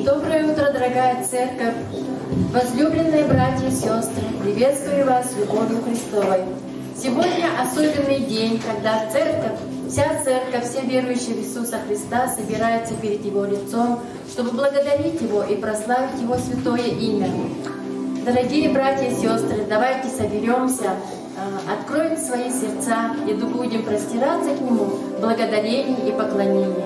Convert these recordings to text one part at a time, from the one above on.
Доброе утро, дорогая церковь! Возлюбленные братья и сестры, приветствую вас любовью Христовой. Сегодня особенный день, когда вся церковь, все верующие в Иисуса Христа собираются перед Его лицом, чтобы благодарить Его и прославить Его святое имя. Дорогие братья и сестры, давайте соберемся, откроем свои сердца и будем простираться к Нему в благодарении и поклонении.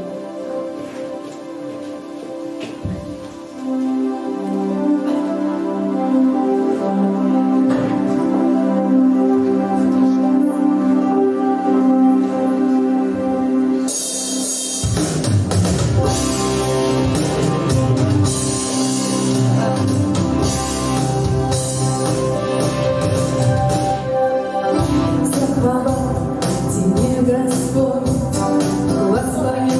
Господь, воспою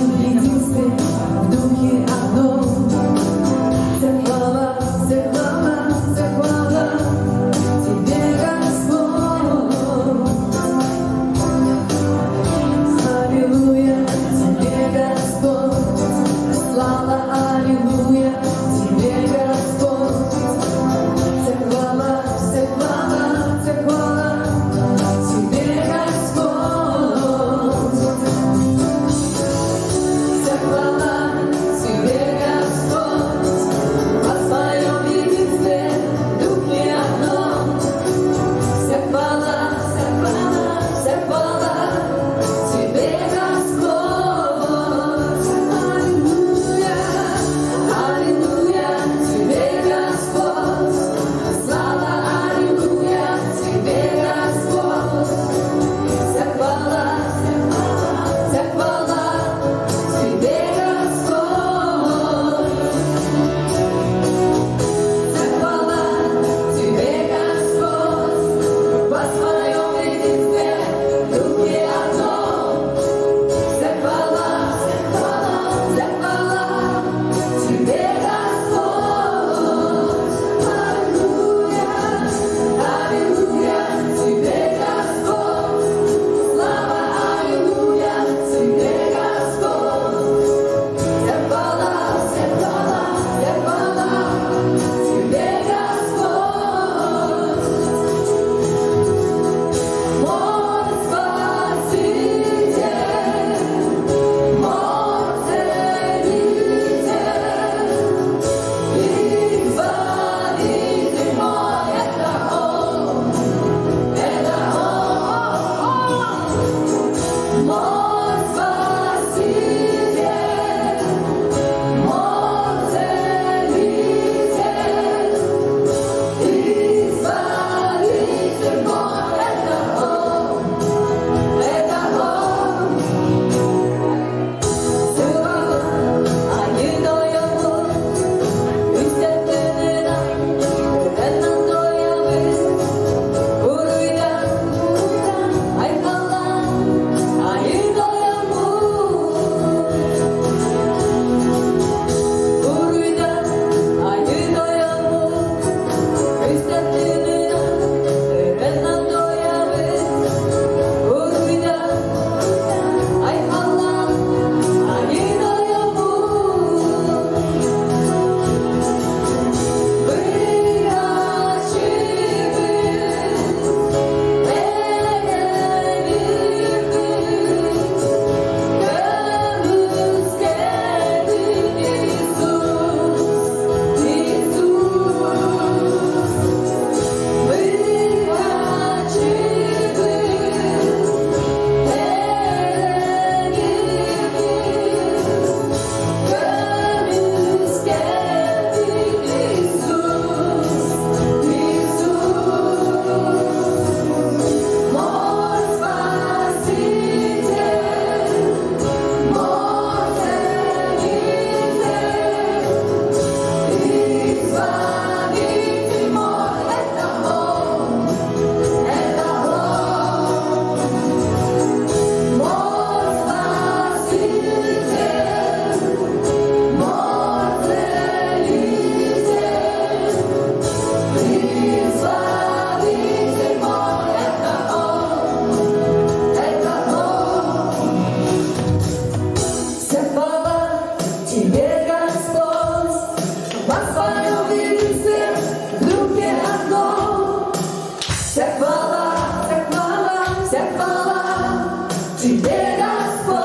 Тебе, Господь.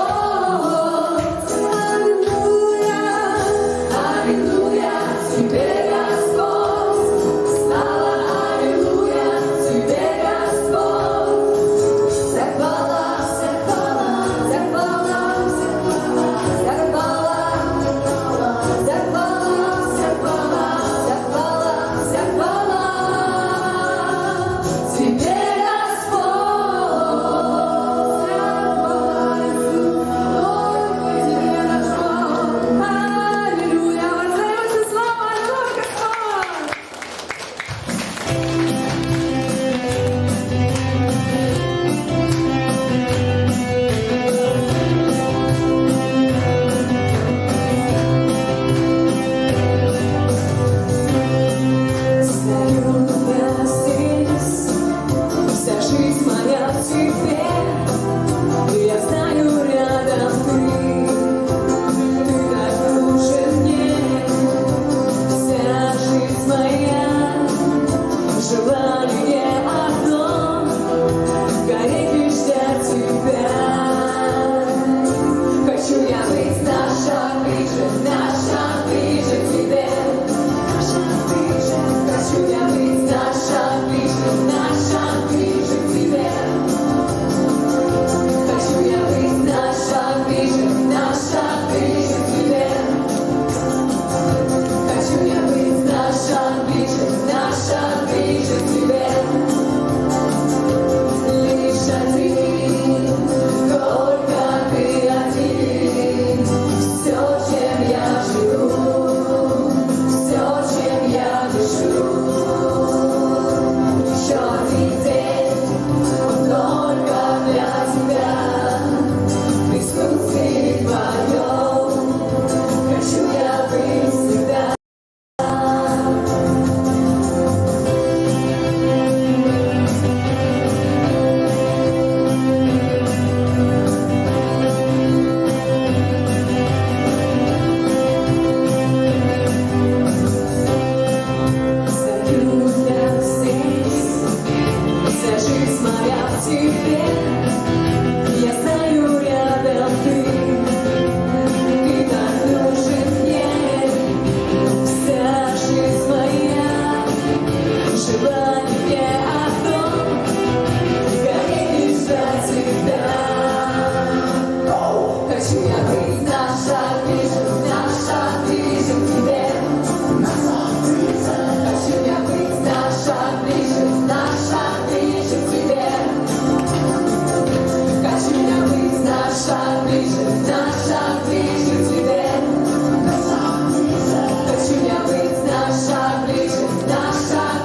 Аллилуйя, аллилуйя, Тебе, Господь. Слава, аллилуйя, Тебе, Господь. Вся хвала, вся хвала, вся хвала, вся хвала, вся хвала, вся хвала, вся хвала, вся хвала, вся хвала. Тебе, вся жизнь моя в тебе, я знаю, рядом ты так нужен мне. Вся жизнь моя, желание одно, гореть лишь для тебя. Хочу я быть на шаг ближе к тебе. Хочу я быть на шаг ближе к тебе. Хочу я быть на шаг ближе к тебе. Хочу я быть на шаг ближе к тебе. Лишь один, только ты один. Все, чем я живу, все, чем я дышу. Еще один день, он только для тебя. В присутствии твоем хочу я быть всегда. Стою я здесь, вся жизнь моя в тебе. Я знаю, рядом ты так нужен мне. Вся жизнь моя, желание одно, гореть лишь за тебя. Хочу я быть на шаг ближе к тебе. Хочу я быть на шаг ближе к тебе. Хочу я быть на шаг ближе к тебе. Хочу я быть на шаг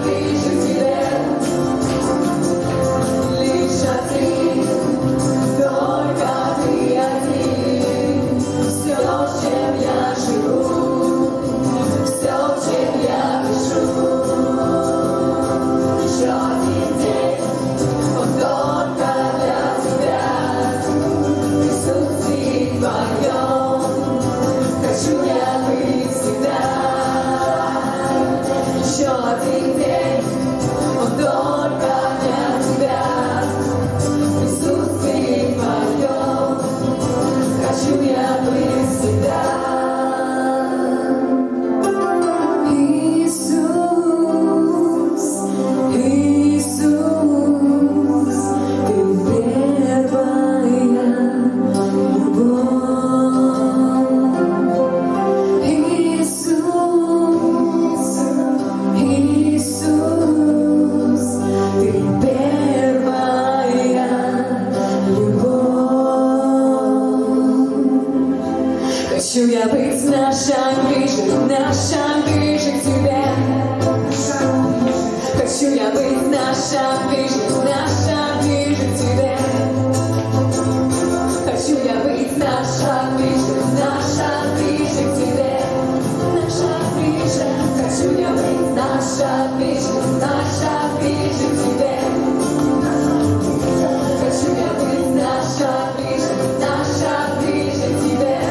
ближе к тебе. Лишь один, только ты один. Все, чем я живу, все, чем я дышу. Еще один день, он только для тебя. В присутствии твоем хочу я быть всегда. Еще один день, он только для тебя. В присутствии твоем хочу я быть всегда. Иисус, Иисус, ты первая любовь. Иисус, Иисус, ты первая любовь. Хочу я быть на шаг ближе к тебе. Хочу я быть на шаг ближе к тебе. Хочу я быть на шаг ближе к тебе. Хочу я быть на шаг ближе к тебе. Хочу я быть на шаг ближе к тебе.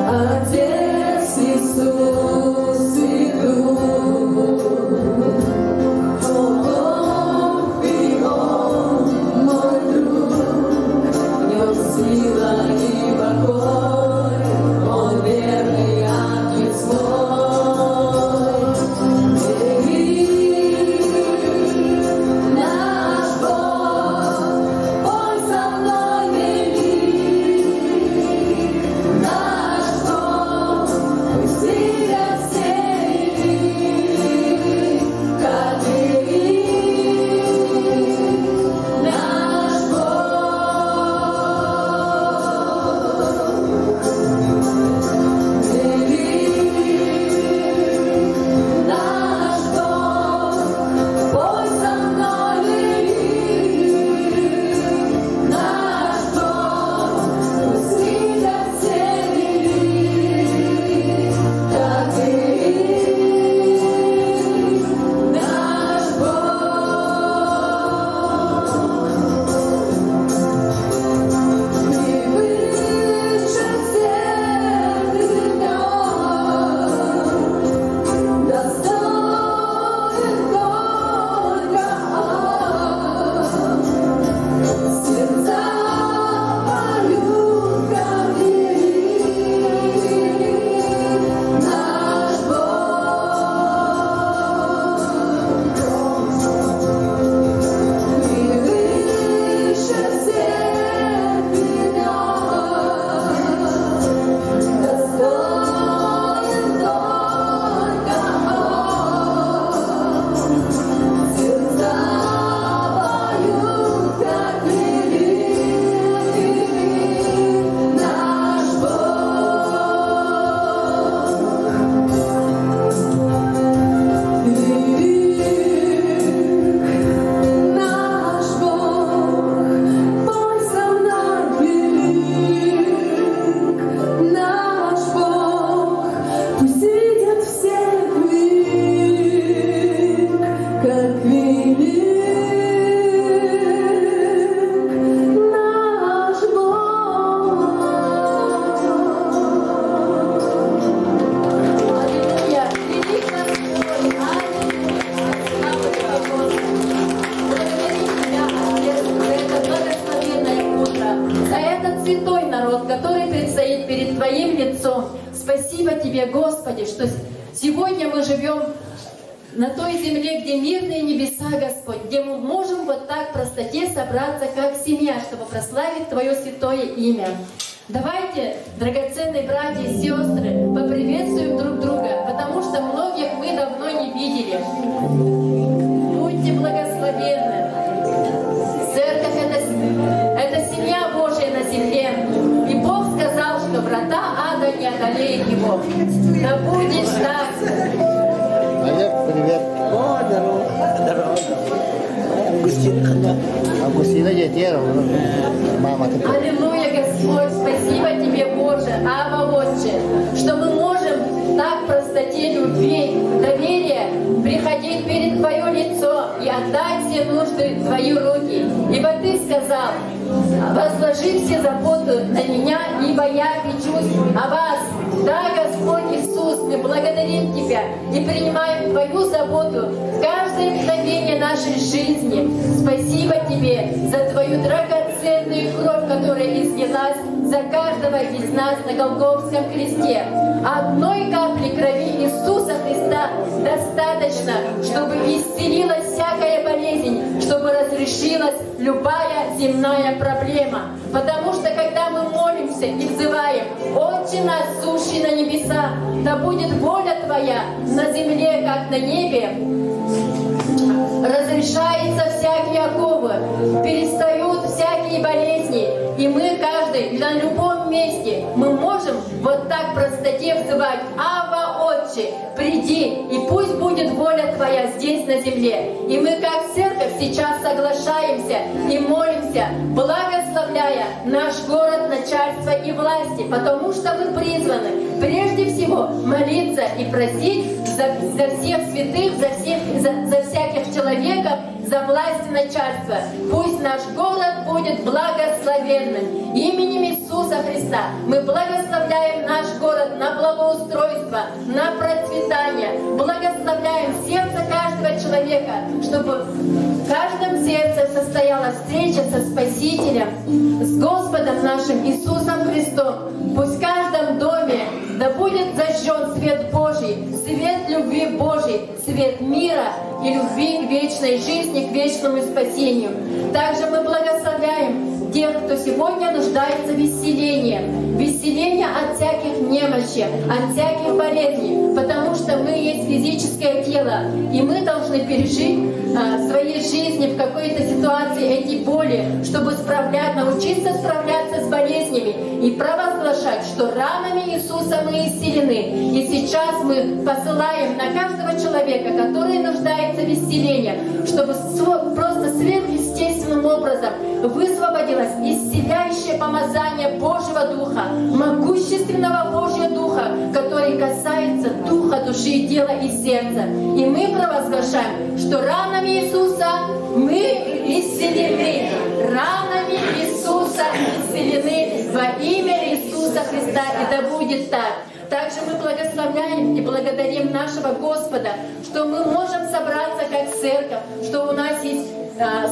Отец Иисус и Дух, Бог и Он, мой друг, в Нем сила и покой, Он верный ангел свой. Наш Бог, Он со мной велик, наш Бог, пусть видят все велик, как велик наш Бог, пой со мной велик, наш Бог, пусть видят все велик, как велик наш Бог. Превыше всех имен, достоин только Он. Сердца поют, как велик наш Бог. Превыше всех имен, достоин только Он. Сердца поют, как велик наш Наш Бог, пой со мной велик, наш Бог, пусть видят все велик, как велик наш Бог. Аллилуйя! Велик Господь! Аллилуйя! Благодарим Тебя, Отец, за это благословенное утро, за этот святой народ, который предстоит перед Твоим лицом. Спасибо Тебе, Господи, что сегодня мы живем на той земле, где мирные небеса, Господь, где мы можем вот так в простоте собраться, как семья, чтобы прославить Твое святое имя. Давайте, драгоценные братья и сестры, поприветствуем друг друга, потому что многих мы давно не видели. Будьте благословенны. Церковь — это семья Божья на земле. И Бог сказал, что врата ада не одолеют его. Да будешь так. Олег, привет. О, здорово. Августина. Августина детей, мама ты. Аллилуйя, Господь, спасибо Тебе, Боже, Ава Отче, что мы можем так в простоте любви, доверия приходить перед Твое лицо и отдать все нужды в Твои руки. Ибо Ты сказал: возложи все заботы на меня, ибо я печусь о вас. Да, Господь Иисус, мы благодарим Тебя и принимаем Твою заботу в каждое мгновение нашей жизни. Спасибо Тебе за Твою драгоценную кровь, которая излилась за каждого из нас на Голгофском кресте. Одной капли крови Иисуса Христа достаточно, чтобы исцелилась всякая болезнь, чтобы разрешилась любая земная проблема. Потому что когда мы молимся и взываем: «Отче наш, сущий на небеса, да будет воля Твоя на земле, как на небе», разрешаются всякие оковы, перестают всякие болезни, и мы каждый на любом месте мы можем вот так в простоте взывать: «Ава, Отче, приди, и пусть будет воля Твоя здесь на земле». И мы как церковь сейчас соглашаемся и молимся, благословляя наш город, начальство и власти, потому что мы призваны прежде всего молиться и просить за всех святых, за всяких человеков, за власть и начальство. Пусть наш город будет благословенным. Именем Иисуса Христа мы благословляем наш город на благоустройство, на процветание. Благословляем сердце каждого человека, чтобы в каждом сердце состояла встреча со Спасителем, с Господом нашим Иисусом Христом. Пусть в каждом доме да будет зажжен свет Божий, свет любви Божьей, свет мира и любви к вечной жизни, к вечному спасению. Также мы благословляем тех, кто сегодня нуждается в исцелении. Исцеление от всяких немощей, от всяких болезней, потому что мы есть физическое тело, и мы должны пережить в своей жизни в какой-то ситуации эти боли, чтобы научиться справляться с болезнями и провозглашать, что ранами Иисуса мы исцелены. И сейчас мы посылаем на каждого человека, который нуждается в исцелении, чтобы просто сверхъестественным образом высвободилось исцеляющее помазание Божьего Духа, могущественного Божьего Духа, который касается духа, души, и тела и сердца. И мы провозглашаем, что ранами Иисуса мы исцелены. Ранами Иисуса исцелены во имя Иисуса Христа. И да будет так. Также мы благословляем и благодарим нашего Господа, что мы можем собраться как церковь, что у нас есть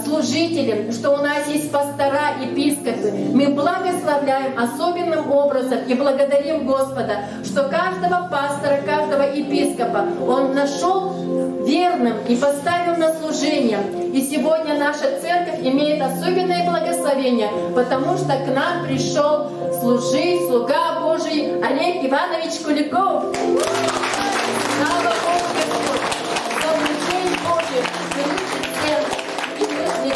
служители, что у нас есть пастора, епископы. Мы благословляем особенным образом и благодарим Господа, что каждого пастора, каждого епископа Он нашел верным и поставил на служение. И сегодня наша церковь имеет особенное благословение, потому что к нам пришел служить слуга Божий Олег Иванович Куликов. Слава Богу, Господь, за служение Божие, и мы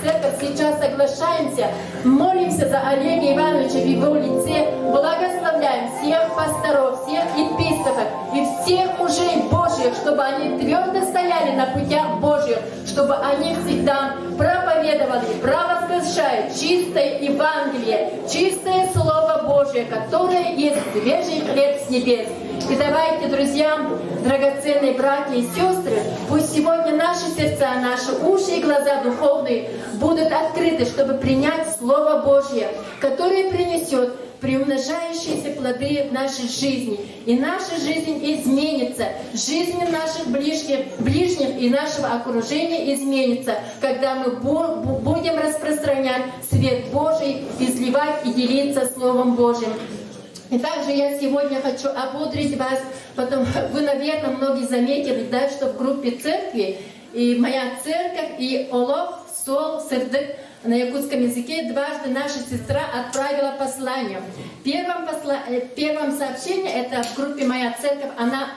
церковь сейчас соглашаемся, молимся за Олега Ивановича в его лице, благословляем всех пасторов, всех епископов и всех мужей Божьих, чтобы они твердо стояли на путях Божьих, чтобы они всегда проповедовали, провозглашая чистое Евангелие, чистое Слово Божье, которое есть свежий хлеб с небес. И давайте, друзья, драгоценные братья и сестры, пусть сегодня наши сердца, наши уши и глаза духовные будут открыты, чтобы принять Слово Божье, которое принесет приумножающиеся плоды в нашей жизни. И наша жизнь изменится, жизнь наших ближних и нашего окружения изменится, когда мы будем распространять свет Божий, изливать и делиться Словом Божьим. И также я сегодня хочу ободрить вас, потом вы, наверное, многие заметили, да, что в группе церкви и моя церковь, и Олов, Сол, Сырдык на якутском языке дважды наша сестра отправила послание. Первом сообщении, это в группе «Моя церковь», она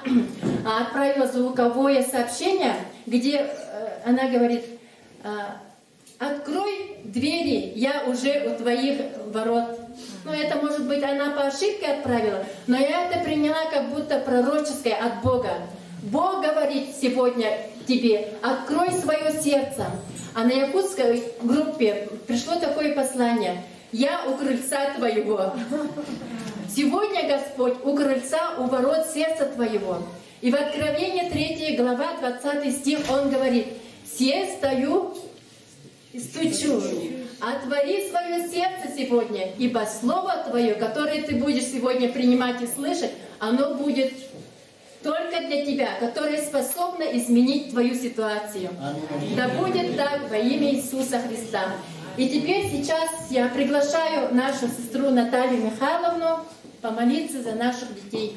отправила звуковое сообщение, где она говорит: «Открой двери, я уже у твоих ворот». Ну, это, может быть, она по ошибке отправила, но я это приняла как будто пророческое от Бога. Бог говорит сегодня тебе: открой свое сердце. А на якутской группе пришло такое послание: «Я у крыльца твоего». Сегодня Господь у крыльца, у ворот сердца твоего. И в Откровении 3 глава, 20 стих, Он говорит: «Се стою и стучу». Отвори свое сердце сегодня, ибо Слово Твое, которое ты будешь сегодня принимать и слышать, оно будет только для тебя, которое способно изменить твою ситуацию. Да будет так во имя Иисуса Христа. И теперь сейчас я приглашаю нашу сестру Наталью Михайловну помолиться за наших детей.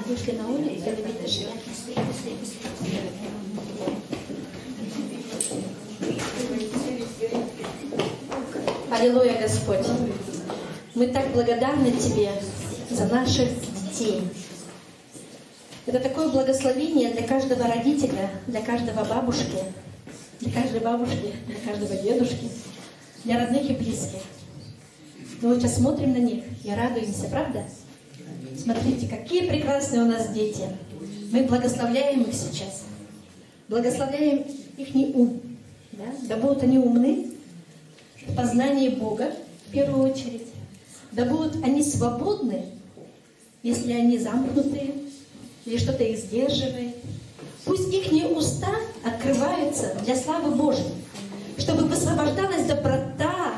Вышли на улицу, или видишь? Аллилуйя, Господь. Мы так благодарны Тебе за наших детей. Это такое благословение для каждого родителя, для каждого бабушки, для каждой бабушки, для каждого дедушки, для родных и близких. Мы вот сейчас смотрим на них и радуемся, правда? Смотрите, какие прекрасные у нас дети. Мы благословляем их сейчас. Благословляем их ум. Да? Да будут они умны в познании Бога, в первую очередь. Да будут они свободны, если они замкнутые, или что-то их сдерживает. Пусть их уста открываются для славы Божьей, чтобы высвобождалась доброта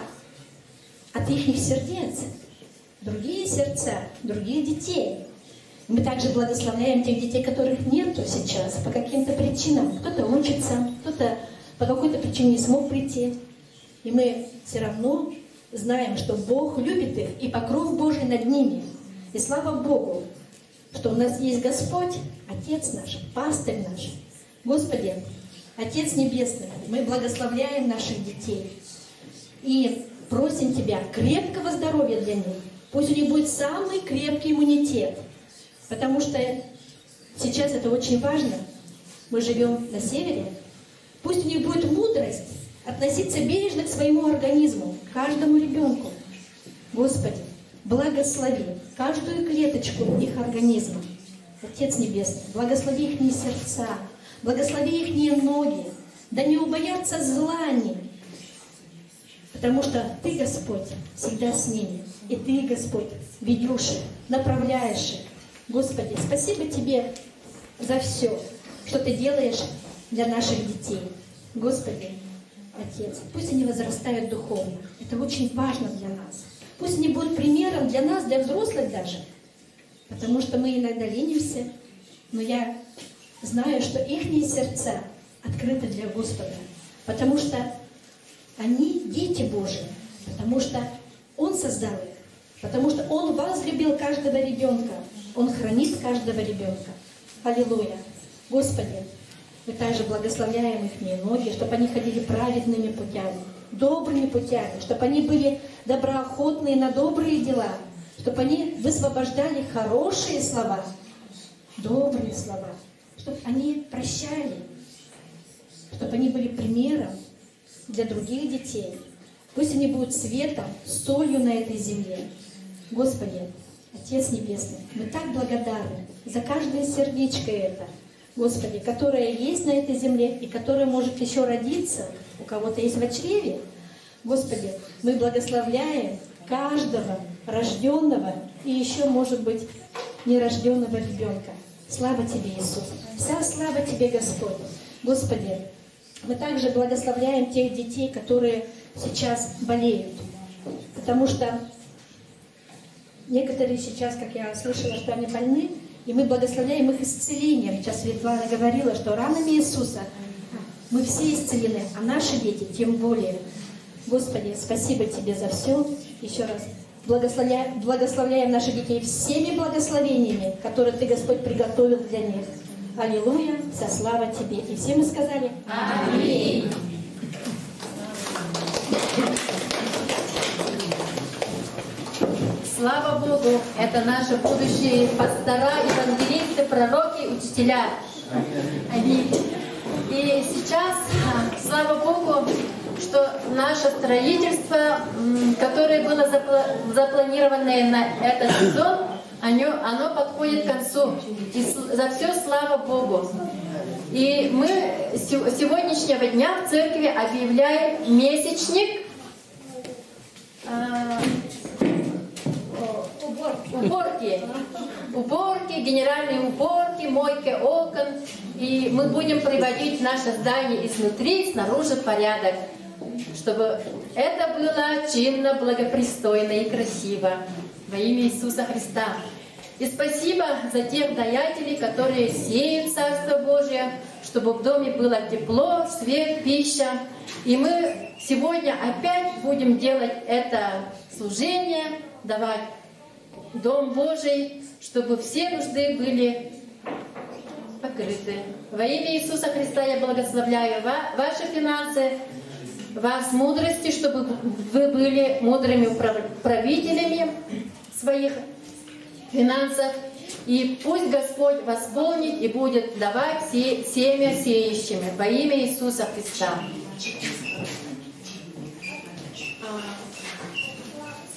от их сердец, другие сердца, других детей. Мы также благословляем тех детей, которых нету сейчас по каким-то причинам. Кто-то учится, кто-то по какой-то причине не смог прийти. И мы все равно знаем, что Бог любит их, и покров Божий над ними. И слава Богу, что у нас есть Господь, Отец наш, Пастырь наш. Господи, Отец Небесный, мы благословляем наших детей и просим Тебя крепкого здоровья для них. Пусть у них будет самый крепкий иммунитет, потому что сейчас это очень важно. Мы живем на севере. Пусть у них будет мудрость относиться бережно к своему организму, к каждому ребенку. Господи, благослови каждую клеточку их организма. Отец Небесный, благослови их сердца, благослови их ноги, да не убоятся зла они, потому что Ты, Господь, всегда с ними, и Ты, Господь, ведешь их, направляешь их. Господи, спасибо Тебе за все, что Ты делаешь для наших детей. Господи, Отец, пусть они возрастают духовно. Это очень важно для нас. Пусть они будут примером для нас, для взрослых даже. Потому что мы иногда ленимся, но я знаю, что их сердца открыты для Господа. Потому что они дети Божьи. Потому что Он создал их. Потому что Он возлюбил каждого ребенка. Он хранит каждого ребенка. Аллилуйя. Господи, мы также благословляем их ноги, чтобы они ходили праведными путями, добрыми путями, чтобы они были доброохотные на добрые дела, чтобы они высвобождали хорошие слова, добрые слова, чтобы они прощали, чтобы они были примером для других детей. Пусть они будут светом, солью на этой земле. Господи, Отец Небесный, мы так благодарны за каждое сердечко это, Господи, которое есть на этой земле и которое может еще родиться, у кого-то есть в чреве. Господи, мы благословляем каждого рожденного и еще, может быть, нерожденного ребенка. Слава Тебе, Иисус! Вся слава Тебе, Господь! Господи, мы также благословляем тех детей, которые сейчас болеют. Потому что некоторые сейчас, как я слышала, что они больны, и мы благословляем их исцелением. Сейчас Светлана говорила, что ранами Иисуса мы все исцелены, а наши дети тем более. Господи, спасибо Тебе за все. Еще раз благословляем наших детей всеми благословениями, которые Ты, Господь, приготовил для них. Аллилуйя, вся слава Тебе. И все мы сказали Аминь. Слава Богу, это наши будущие пастора, евангелисты, пророки, учителя. Аминь. И сейчас, слава Богу, что наше строительство, которое было запланировано на этот сезон, оно подходит к концу. И за все слава Богу. И мы с сегодняшнего дня в церкви объявляем месячник уборки, генеральные уборки, мойки окон. И мы будем приводить наше здание изнутри, снаружи в порядок, чтобы это было чинно, благопристойно и красиво. Во имя Иисуса Христа. И спасибо за тех даятелей, которые сеют Царство Божие, чтобы в доме было тепло, свет, пища. И мы сегодня опять будем делать это служение, давать Дом Божий, чтобы все нужды были покрыты. Во имя Иисуса Христа я благословляю ваши финансы, вас мудрости, чтобы вы были мудрыми управителями своих финансов. И пусть Господь восполнит и будет давать семя сеющими во имя Иисуса Христа.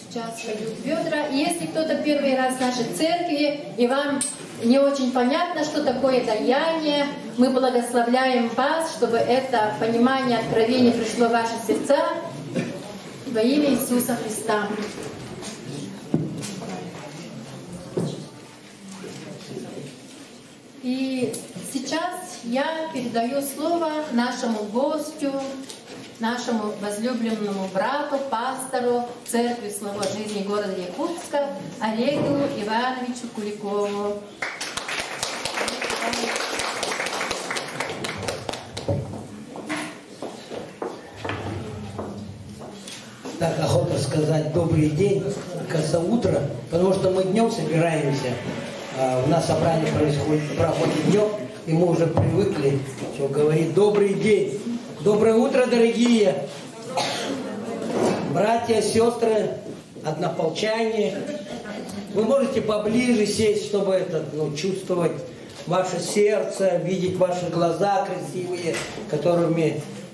Сейчас пойдут ведра. И если кто-то первый раз в нашей церкви, и вам не очень понятно, что такое даяние, мы благословляем вас, чтобы это понимание, откровение пришло в ваши сердца во имя Иисуса Христа. И сейчас я передаю слово нашему гостю, нашему возлюбленному брату, пастору Церкви Слова Жизни города Якутска Олегу Ивановичу Куликову. Так, охота сказать добрый день, кажется, утро, потому что мы днем собираемся. У нас собрание проходит днем, и мы уже привыкли, что говорит добрый день. Доброе утро, дорогие братья, сестры, однополчане. Вы можете поближе сесть, чтобы чувствовать ваше сердце, видеть ваши глаза красивые,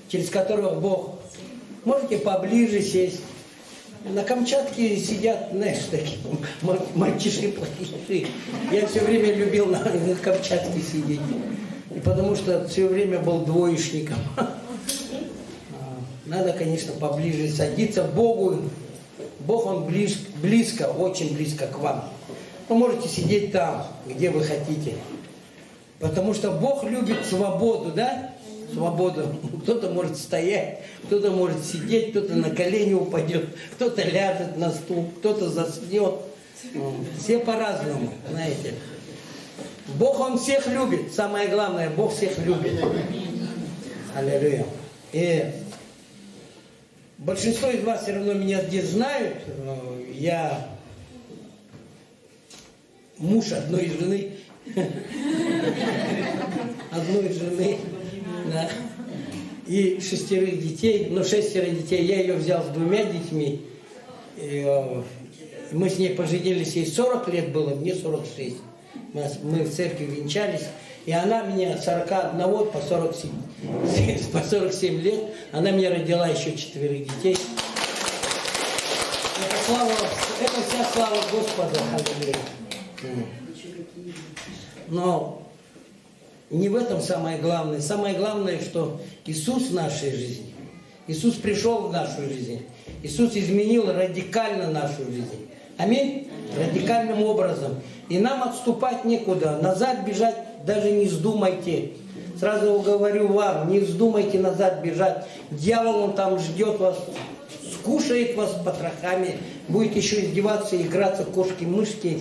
через которых Бог. Можете поближе сесть. На Камчатке сидят, знаешь, такие мальчишки плохие. Я все время любил на Камчатке сидеть. И потому что все время был двоечником. Надо, конечно, поближе садиться к Богу. Бог, Он близко, очень близко к вам. Вы можете сидеть там, где вы хотите. Потому что Бог любит свободу, да? Свободу. Кто-то может стоять, кто-то может сидеть, кто-то на колени упадет, кто-то ляжет на стул, кто-то заснет. Все по-разному, знаете. Бог, Он всех любит. Самое главное, Бог всех любит. Аллилуйя. И большинство из вас все равно меня здесь знают. Я муж одной жены. Одной жены. Да. И 6 детей. 6 детей. Я ее взял с 2 детьми. И мы с ней поженились. Ей 40 лет было, мне 46. Мы в церкви венчались. И она меня 41 по 47 лет. Она меня родила еще 4 детей. Это вся слава Господа. Но не в этом самое главное. Самое главное, что Иисус в нашей жизни. Иисус пришел в нашу жизнь. Иисус изменил радикально нашу жизнь. Аминь? Радикальным образом. И нам отступать некуда. Назад бежать даже не вздумайте. Сразу говорю вам, не вздумайте назад бежать. Дьявол, он там ждет вас, скушает вас потрохами, будет еще издеваться, играться кошки-мышки,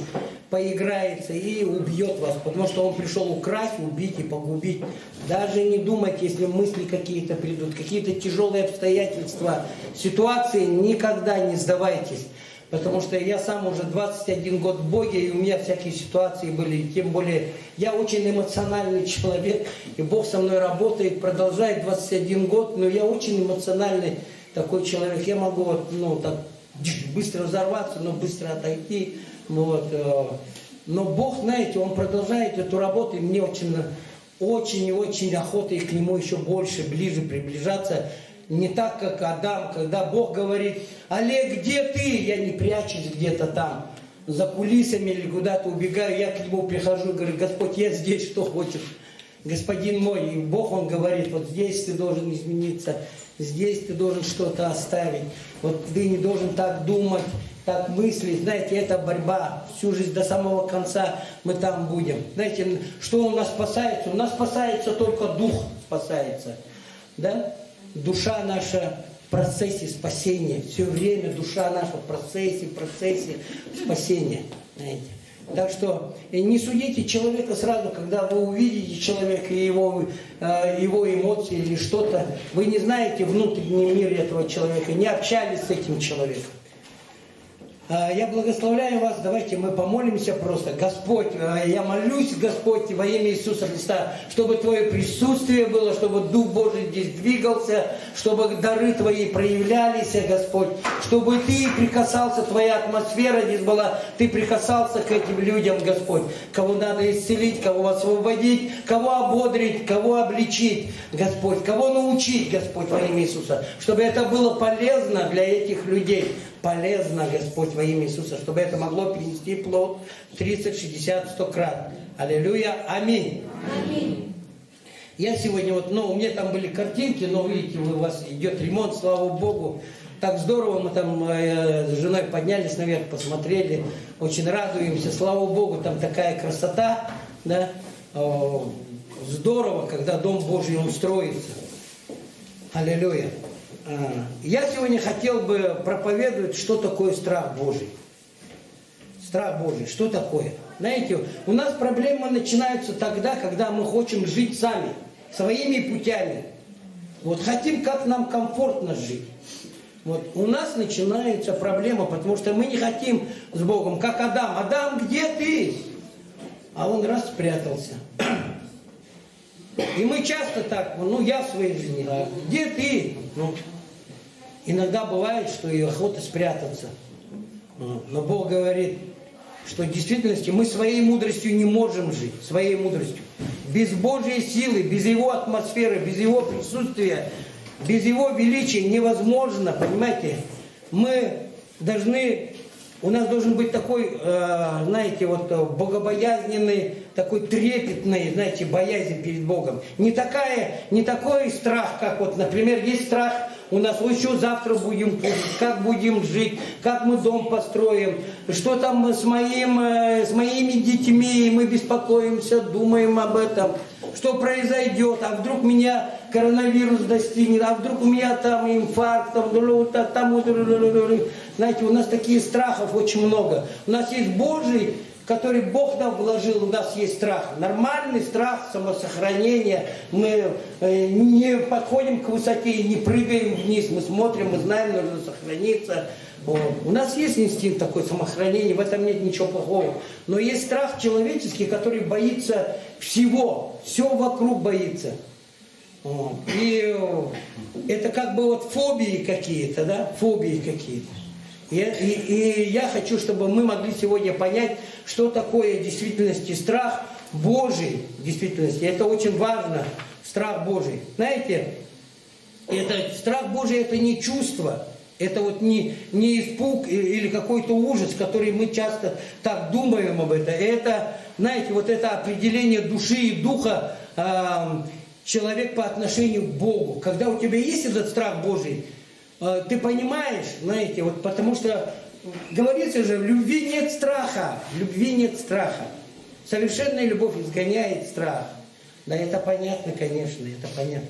поиграется и убьет вас, потому что он пришел украсть, убить и погубить. Даже не думайте, если мысли какие-то придут, какие-то тяжелые обстоятельства, ситуации, никогда не сдавайтесь. Потому что я сам уже 21 год в Боге, и у меня всякие ситуации были, тем более я очень эмоциональный человек, и Бог со мной работает, продолжает 21 год, но я очень эмоциональный такой человек. Я могу так быстро взорваться, но быстро отойти. Но Бог, знаете, Он продолжает эту работу, и мне очень охота и к Нему еще больше, ближе приближаться. Не так, как Адам, когда Бог говорит: Олег, где ты? Я не прячусь где-то там, за кулисами или куда-то убегаю. Я к Нему прихожу и говорю: Господь, я здесь, что хочешь? Господин мой. И Бог, Он говорит: вот здесь ты должен измениться, здесь ты должен что-то оставить. Вот ты не должен так думать, так мыслить. Знаете, это борьба. Всю жизнь до самого конца мы там будем. Знаете, что у нас спасается? У нас спасается только дух спасается. Да? Душа наша в процессе спасения. Все время душа наша в процессе спасения. Знаете. Так что не судите человека сразу, когда вы увидите человека и его эмоции или что-то. Вы не знаете внутренний мир этого человека, не общались с этим человеком. Я благословляю вас, давайте мы помолимся просто. Господь, я молюсь, Господь, во имя Иисуса Христа, чтобы Твое присутствие было, чтобы Дух Божий здесь двигался, чтобы дары Твои проявлялись, Господь, чтобы Ты прикасался, Твоя атмосфера здесь была, Ты прикасался к этим людям, Господь, кого надо исцелить, кого освободить, кого ободрить, кого обличить, Господь, кого научить, Господь, во имя Иисуса, чтобы это было полезно для этих людей. Полезно, Господь, во имя Иисуса, чтобы это могло принести плод 30, 60, 100 крат. Аллилуйя. Аминь. Аминь. Я сегодня вот, у меня там были картинки, но видите, у вас идет ремонт, слава Богу. Так здорово, мы там с женой поднялись наверх, посмотрели, очень радуемся, слава Богу, там такая красота, да. Здорово, когда Дом Божий он строится. Аллилуйя. Я сегодня хотел бы проповедовать, что такое страх Божий. Страх Божий, что такое? Знаете, у нас проблемы начинаются тогда, когда мы хотим жить сами, своими путями. Вот хотим, как нам комфортно жить. Вот у нас начинается проблема, потому что мы не хотим с Богом, как Адам. Адам, где ты? А он раз спрятался. И мы часто так, я в своей жизни, где ты? Иногда бывает, что и охота спрятаться. Но Бог говорит, что в действительности мы своей мудростью не можем жить, своей мудростью. Без Божьей силы, без Его атмосферы, без Его присутствия, без Его величия невозможно, понимаете? У нас должен быть такой, знаете, богобоязненный, такой трепетный, знаете, боязнь перед Богом. Не такой страх, как например, есть страх у нас, что завтра будем кушать, как будем жить, как мы дом построим, что там с моими детьми, мы беспокоимся, думаем об этом, что произойдет, а вдруг меня коронавирус достигнет, а вдруг у меня там инфаркт, знаете, у нас таких страхов очень много. У нас есть Божий, который Бог нам вложил, у нас есть страх. Нормальный страх самосохранения. Мы не подходим к высоте и не прыгаем вниз. Мы смотрим, мы знаем, нужно сохраниться. У нас есть инстинкт такой самосохранения, в этом нет ничего плохого. Но есть страх человеческий, который боится всего. Все вокруг боится. И это как бы фобии какие-то, да? Фобии какие-то. И я хочу, чтобы мы могли сегодня понять, что такое в действительности страх Божий. В действительности. Это очень важно, страх Божий. Знаете, страх Божий это не чувство, это не испуг или какой-то ужас, который мы часто так думаем об этом. Это, знаете, это определение души и духа человека по отношению к Богу. Когда у тебя есть этот страх Божий, ты понимаешь, знаете, потому что говорится же, в любви нет страха, в любви нет страха. Совершенная любовь изгоняет страх. Да, это понятно, конечно, это понятно.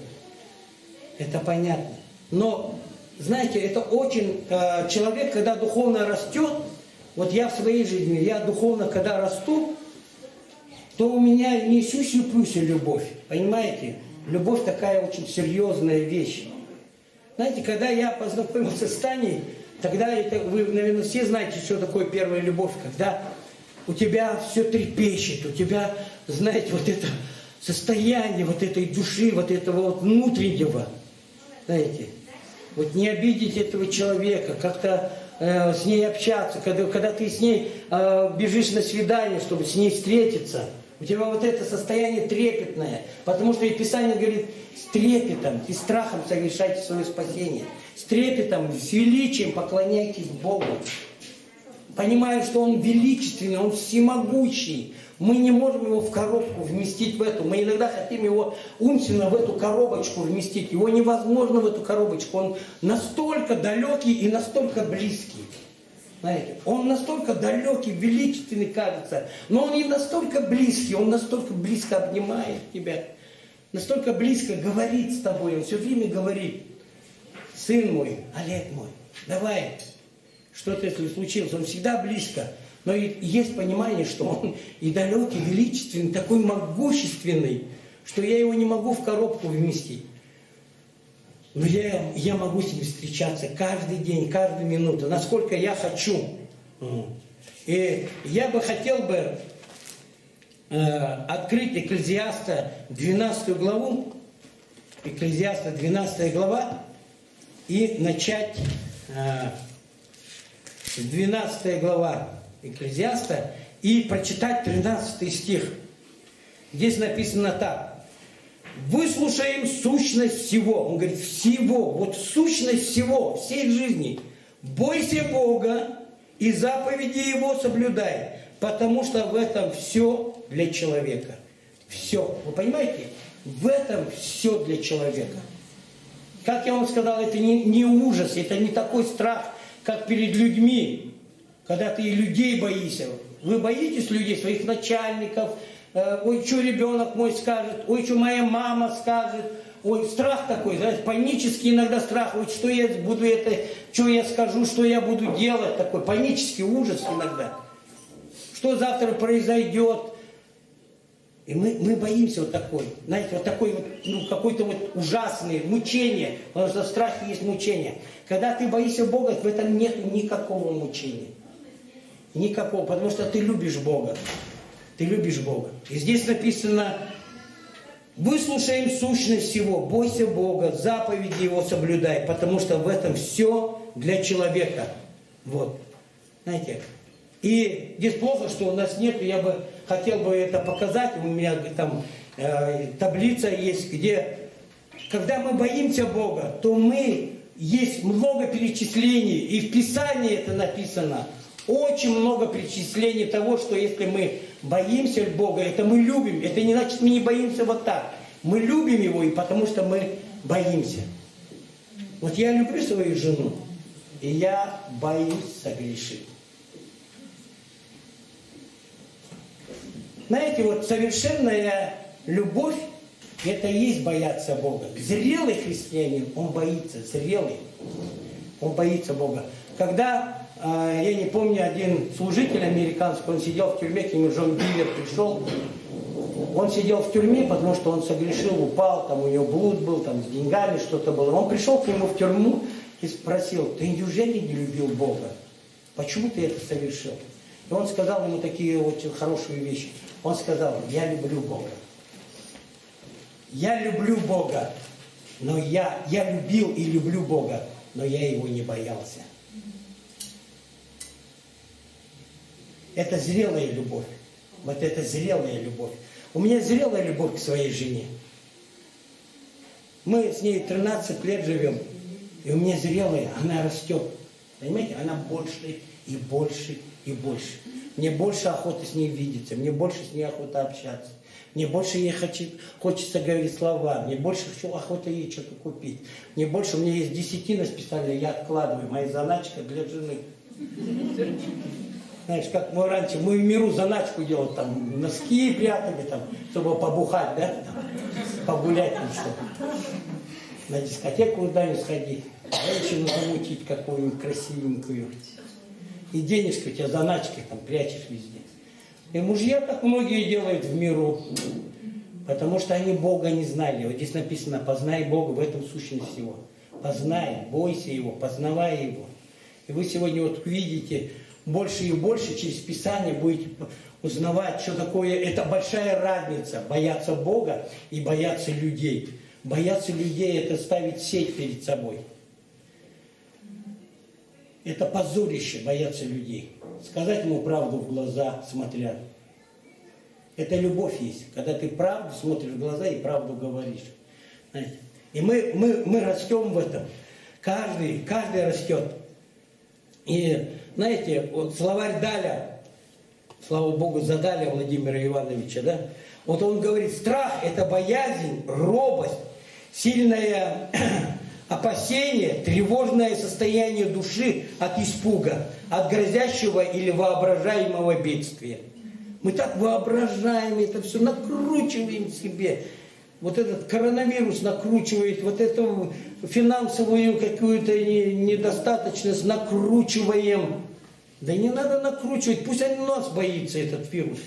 Это понятно. Но, знаете, это очень, человек, когда духовно растет, я в своей жизни, я духовно, когда расту, то у меня не сюсю-пюсю любовь, понимаете? Любовь такая очень серьезная вещь. Знаете, когда я познакомился с Таней, тогда вы, наверное, все знаете, что такое первая любовь, когда у тебя все трепещет, у тебя, знаете, это состояние этой души, этого внутреннего, знаете, не обидеть этого человека, как-то с ней общаться, когда ты с ней бежишь на свидание, чтобы с ней встретиться, у тебя это состояние трепетное, потому что и Писание говорит, с трепетом и страхом совершайте свое спасение. С трепетом, с величием поклоняйтесь Богу. Понимая, что Он величественный, Он всемогущий. Мы не можем Его в коробку вместить в эту. Мы иногда хотим Его умственно в эту коробочку вместить. Его невозможно в эту коробочку. Он настолько далекий и настолько близкий. Знаете, Он настолько далекий, величественный кажется, но Он и настолько близкий, Он настолько близко обнимает тебя. Настолько близко говорит с тобой, Он все время говорит, сын мой, Олег мой, давай, что-то если случилось, Он всегда близко, но и есть понимание, что Он и далекий, величественный, такой могущественный, что я Его не могу в коробку вместить. Но я могу с Ним встречаться каждый день, каждую минуту, насколько я хочу. И я бы хотел бы открыть Экклезиаста 12 главу, Экклезиаста 12 глава, и начать с 12 глава Экклезиаста и прочитать 13 стих. Здесь написано так. Выслушаем сущность всего. Он говорит, всего, вот сущность всего, всей жизни. Бойся Бога и заповеди Его соблюдай, потому что в этом все для человека. Все. Вы понимаете? В этом все для человека. Как я вам сказал, это не ужас, это не такой страх, как перед людьми, когда ты людей боишься. Вы боитесь людей, своих начальников, ой, что ребенок мой скажет, ой, что моя мама скажет, ой, страх такой, знаете, панический иногда страх, ой, что я буду это, что я скажу, что я буду делать, такой панический ужас иногда. Что завтра произойдет. И мы боимся вот такой, знаете, вот такой вот, ну, какой-то вот ужасный мучение, потому что в страхе есть мучение. Когда ты боишься Бога, в этом нет никакого мучения. Никакого, потому что ты любишь Бога. Ты любишь Бога. И здесь написано, выслушаем сущность всего, бойся Бога, заповеди Его соблюдай, потому что в этом все для человека. Вот. Знаете, и здесь плохо, что у нас нет, я бы хотел бы это показать, у меня там таблица есть, где, когда мы боимся Бога, то есть много перечислений, и в Писании это написано, очень много перечислений того, что если мы боимся Бога, это мы любим, это не значит, мы не боимся вот так, мы любим Его, и потому что мы боимся. Вот я люблю свою жену, и я боюсь согрешить. Знаете, вот совершенная любовь, это и есть бояться Бога. Зрелый христианин, он боится, зрелый, он боится Бога. Когда, я не помню, один служитель американский, он сидел в тюрьме, к нему Джон Биллер пришел, он сидел в тюрьме, потому что он согрешил, упал, там у него блуд был, там с деньгами что-то было. Он пришел к нему в тюрьму и спросил, ты неужели не любил Бога? Почему ты это совершил? И он сказал ему такие очень хорошие вещи. Он сказал, я люблю Бога. Я люблю Бога, но я любил и люблю Бога, но я Его не боялся. Это зрелая любовь. Вот это зрелая любовь. У меня зрелая любовь к своей жене. Мы с ней 13 лет живем, и у меня зрелая, она растет. Понимаете, она больше и больше и больше. Мне больше охоты с ней видеться, мне больше с ней охота общаться. Мне больше ей хочется говорить слова, мне больше охота ей что-то купить. Мне больше, у меня есть десятина специально, я откладываю, моя заначка для жены. Знаешь, как мы раньше, мы в миру заначку делали, там, носки прятали, там, чтобы побухать, да, там, погулять, там, что-то. На дискотеку куда-нибудь сходить, женщину замутить какую-нибудь красивенькую. И денежка у тебя заначкой там прячешь везде. И мужья так многие делают в миру, потому что они Бога не знали. Вот здесь написано, познай Бога, в этом сущность всего. Познай, бойся Его, познавай Его. И вы сегодня вот увидите больше и больше через Писание будете узнавать, что такое. Это большая разница, бояться Бога и бояться людей. Бояться людей – это ставить сеть перед собой. Это позорище, бояться людей. Сказать ему правду в глаза, смотря. Это любовь есть, когда ты правду смотришь в глаза и правду говоришь. Знаете? И мы растем в этом. Каждый растет. И, знаете, вот словарь Даля, слава Богу за Даля Владимира Ивановича, да? Вот он говорит, страх – это боязнь, робость, сильное опасение, тревожное состояние души от испуга, от грозящего или воображаемого бедствия. Мы так воображаем это все, накручиваем себе. Вот этот коронавирус накручивает, вот эту финансовую какую-то недостаточность накручиваем. Да не надо накручивать, пусть он нас боится, этот вирус.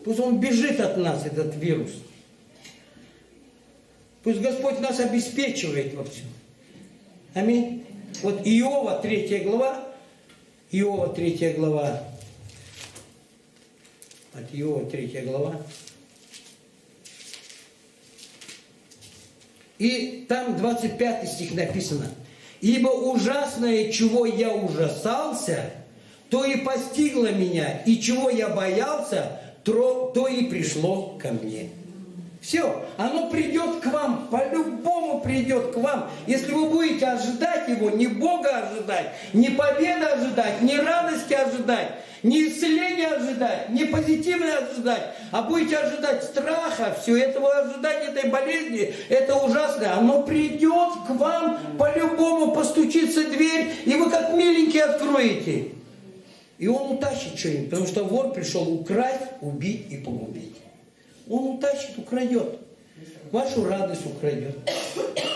Пусть он бежит от нас, этот вирус. Пусть Господь нас обеспечивает во всем. Аминь. Вот Иова, 3 глава, Иова 3 глава. От Иова 3 глава. И там 25 стих написано. «Ибо ужасное, чего я ужасался, то и постигло меня, и чего я боялся, то и пришло ко мне». Все, оно придет к вам, по-любому придет к вам. Если вы будете ожидать его, не Бога ожидать, не победы ожидать, не радости ожидать, не исцеления ожидать, не позитивное ожидать, а будете ожидать страха, все этого ожидать, этой болезни, это ужасное, оно придет к вам, по-любому постучится в дверь, и вы как миленькие откроете. И он утащит что-нибудь, потому что вор пришел украсть, убить и погубить. Он утащит, украдет. Вашу радость украдет.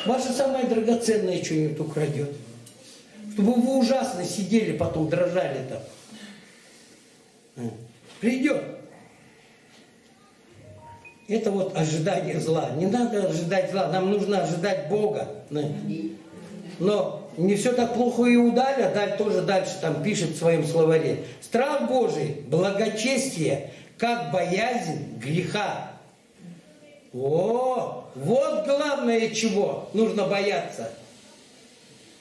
Ваше самое драгоценное что-нибудь украдет. Чтобы вы ужасно сидели, потом дрожали там. Придет. Это вот ожидание зла. Не надо ожидать зла, нам нужно ожидать Бога. Но не все так плохо и у Даля. Даль тоже дальше там пишет в своем словаре. Страх Божий, благочестие, как боязнь греха. О, вот главное чего нужно бояться.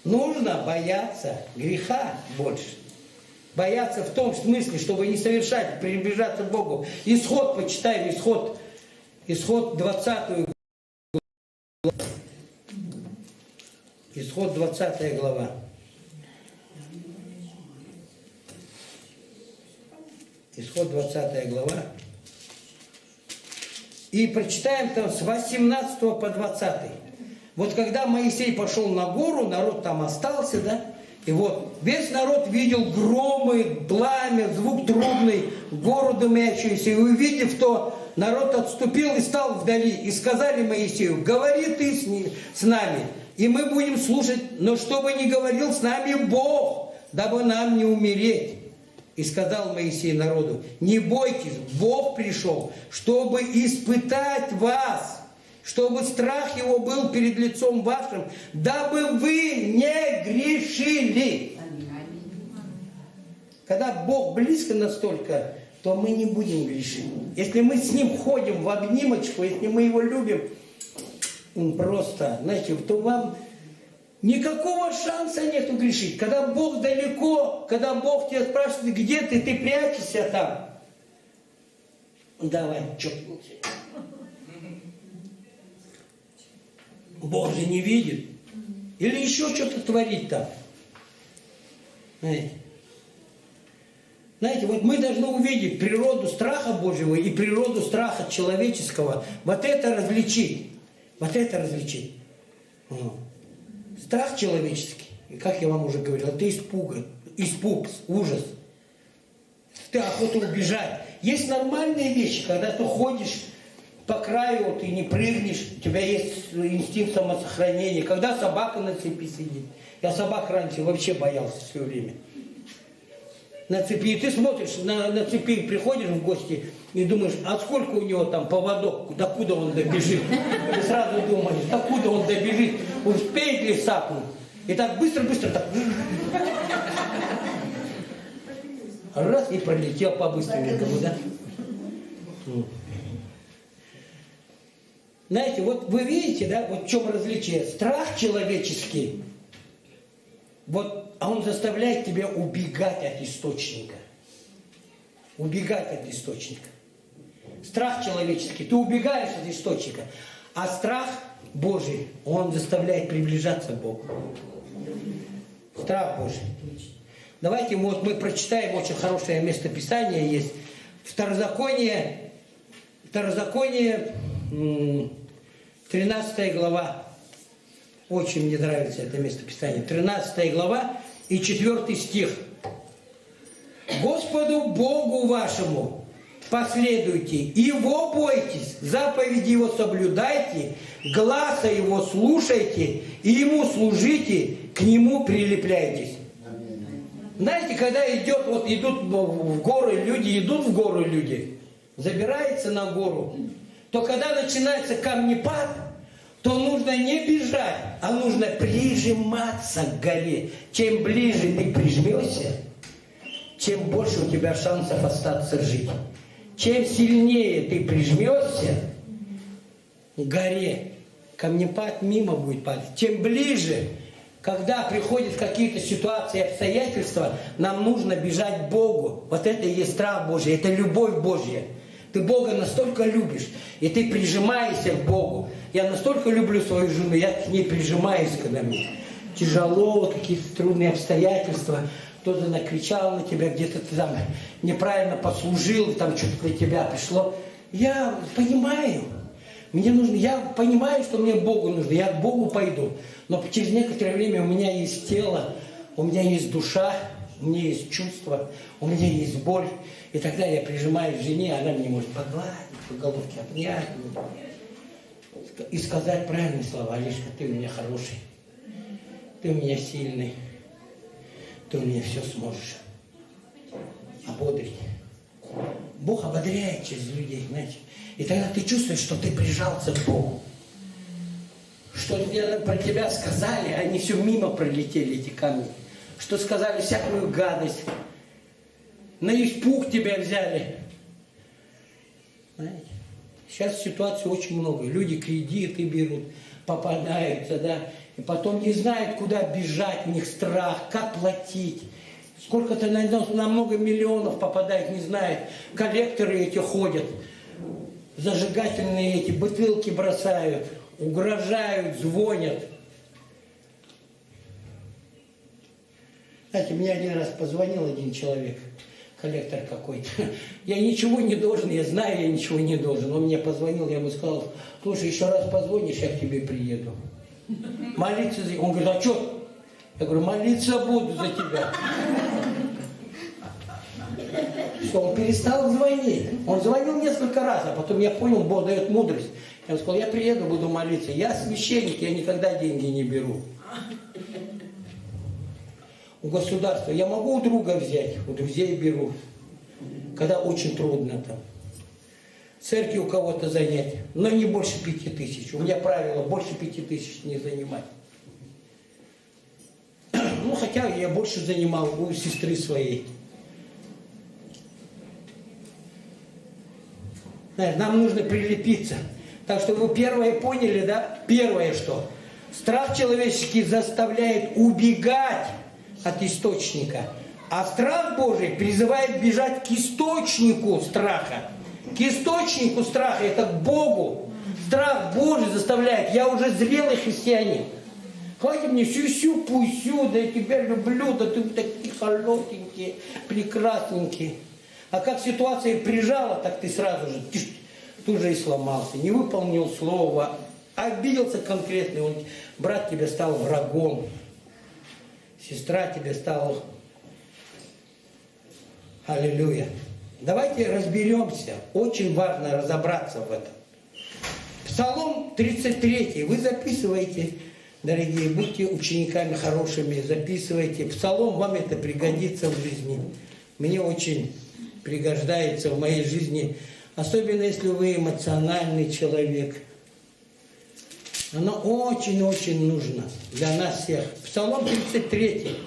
Нужно бояться греха больше. Бояться в том смысле, чтобы не совершать, приближаться к Богу. Исход, почитаем Исход 20 главу. Исход 20 глава. Исход 20 глава. И прочитаем там с 18 по 20. Вот когда Моисей пошел на гору, народ там остался, да? И вот весь народ видел громы, пламя, звук трубный, гору дымящуюся. И увидев то, народ отступил и стал вдали. И сказали Моисею: говори ты с нами, и мы будем слушать, но чтобы не говорил с нами Бог, дабы нам не умереть. И сказал Моисей народу: не бойтесь, Бог пришел, чтобы испытать вас, чтобы страх его был перед лицом вашим, дабы вы не грешили. Когда Бог близко настолько, то мы не будем грешить. Если мы с Ним ходим в обнимочку, если мы Его любим, просто, знаете, то вам никакого шанса нету грешить. Когда Бог далеко, когда Бог тебя спрашивает, где ты прячешься там. Давай, чокнулся. Бог же не видит. Или еще что-то творить там. Знаете, вот мы должны увидеть природу страха Божьего и природу страха человеческого. Вот это различить. Вот это различить. Страх человеческий, и как я вам уже говорил, это испуг, ужас. Ты охота убежать. Есть нормальные вещи, когда ты ходишь по краю, ты не прыгнешь, у тебя есть инстинкт самосохранения. Когда собака на цепи сидит. Я собак раньше вообще боялся все время. На цепи. И ты смотришь, на цепи приходишь в гости и думаешь, а сколько у него там поводок, докуда он добежит? Ты сразу думаешь, докуда он добежит, успеет ли сапнуть? И так быстро-быстро так. Раз и пролетел по-быстренькому, да? Знаете, вот вы видите, да, вот в чем различие. Страх человеческий, вот, а он заставляет тебя убегать от источника. Убегать от источника. Страх человеческий, ты убегаешь от источника. А страх Божий, он заставляет приближаться к Богу. Страх Божий. Давайте вот мы прочитаем, очень хорошее местописание есть. Второзаконие, 13 глава. Очень мне нравится это местописание. 13 глава и 4 стих. Господу Богу вашему последуйте, Его бойтесь, заповеди Его соблюдайте, гласа Его слушайте, и Ему служите, к Нему прилепляйтесь. Знаете, когда идут в горы люди, забираются на гору, то когда начинается камнепад, то нужно не бежать, а нужно прижиматься к горе. Чем ближе ты прижмешься, тем больше у тебя шансов остаться жить. Чем сильнее ты прижмешься к горе, камнепад мимо будет падать. Тем ближе, когда приходят какие-то ситуации, обстоятельства, нам нужно бежать к Богу. Вот это и есть страх Божий, это любовь Божья. Ты Бога настолько любишь, и ты прижимаешься к Богу. Я настолько люблю свою жену, я к ней прижимаюсь, когда мне тяжело, какие-то трудные обстоятельства. Кто-то накричал на тебя, где-то ты там неправильно послужил, там что-то на тебя пришло. Я понимаю, мне нужно, я понимаю, что мне к Богу нужно, я к Богу пойду. Но через некоторое время у меня есть тело, у меня есть душа, у меня есть чувства, у меня есть боль. И тогда я прижимаюсь к жене, она мне может погладить, по головке обнять и сказать правильные слова. Алишка, ты у меня хороший, ты у меня сильный, ты у меня все сможешь. Ободрить. Бог ободряет через людей, знаете. И тогда ты чувствуешь, что ты прижался к Богу. Что про тебя сказали, они все мимо пролетели, эти камни. Что сказали всякую гадость. На испуг тебя взяли. Знаете? Сейчас ситуаций очень много. Люди кредиты берут, попадаются, да. И потом не знают, куда бежать, у них страх, как платить. Сколько-то на много миллионов попадает, не знают. Коллекторы эти ходят, зажигательные эти бутылки бросают, угрожают, звонят. Знаете, мне один раз позвонил один человек, коллектор какой-то. Я ничего не должен, я знаю, я ничего не должен. Он мне позвонил, я ему сказал, слушай, еще раз позвонишь, я к тебе приеду. Молиться за... Он говорит, а что? Я говорю, молиться буду за тебя. Все, он перестал звонить. Он звонил несколько раз, а потом я понял, Бог дает мудрость. Я сказал, я приеду, буду молиться. Я священник, я никогда деньги не беру. У государства. Я могу у друга взять, у друзей беру. Когда очень трудно там. Церкви у кого-то занять, но не больше 5000. У меня правило, больше 5000 не занимать. Ну, хотя я больше занимал у сестры своей. Знаешь, нам нужно прилепиться. Так что вы первое поняли, да? Первое что? Страх человеческий заставляет убегать от источника. А страх Божий призывает бежать к источнику страха. К источнику страха, это к Богу. Страх Божий заставляет. Я уже зрелый христианин. Хватит мне сю-сю-пусю, да я тебя люблю, да ты такие холодненькие, прекрасненькие. А как ситуация прижала, так ты сразу же, тут же и сломался, не выполнил слово, обиделся конкретно, брат тебе стал врагом, сестра тебе стала... Аллилуйя. Давайте разберемся, очень важно разобраться в этом. Псалом 33, вы записывайте, дорогие, будьте учениками хорошими, записывайте. Псалом, вам это пригодится в жизни. Мне очень пригождается в моей жизни, особенно если вы эмоциональный человек. Оно очень-очень нужно для нас всех. Псалом 33.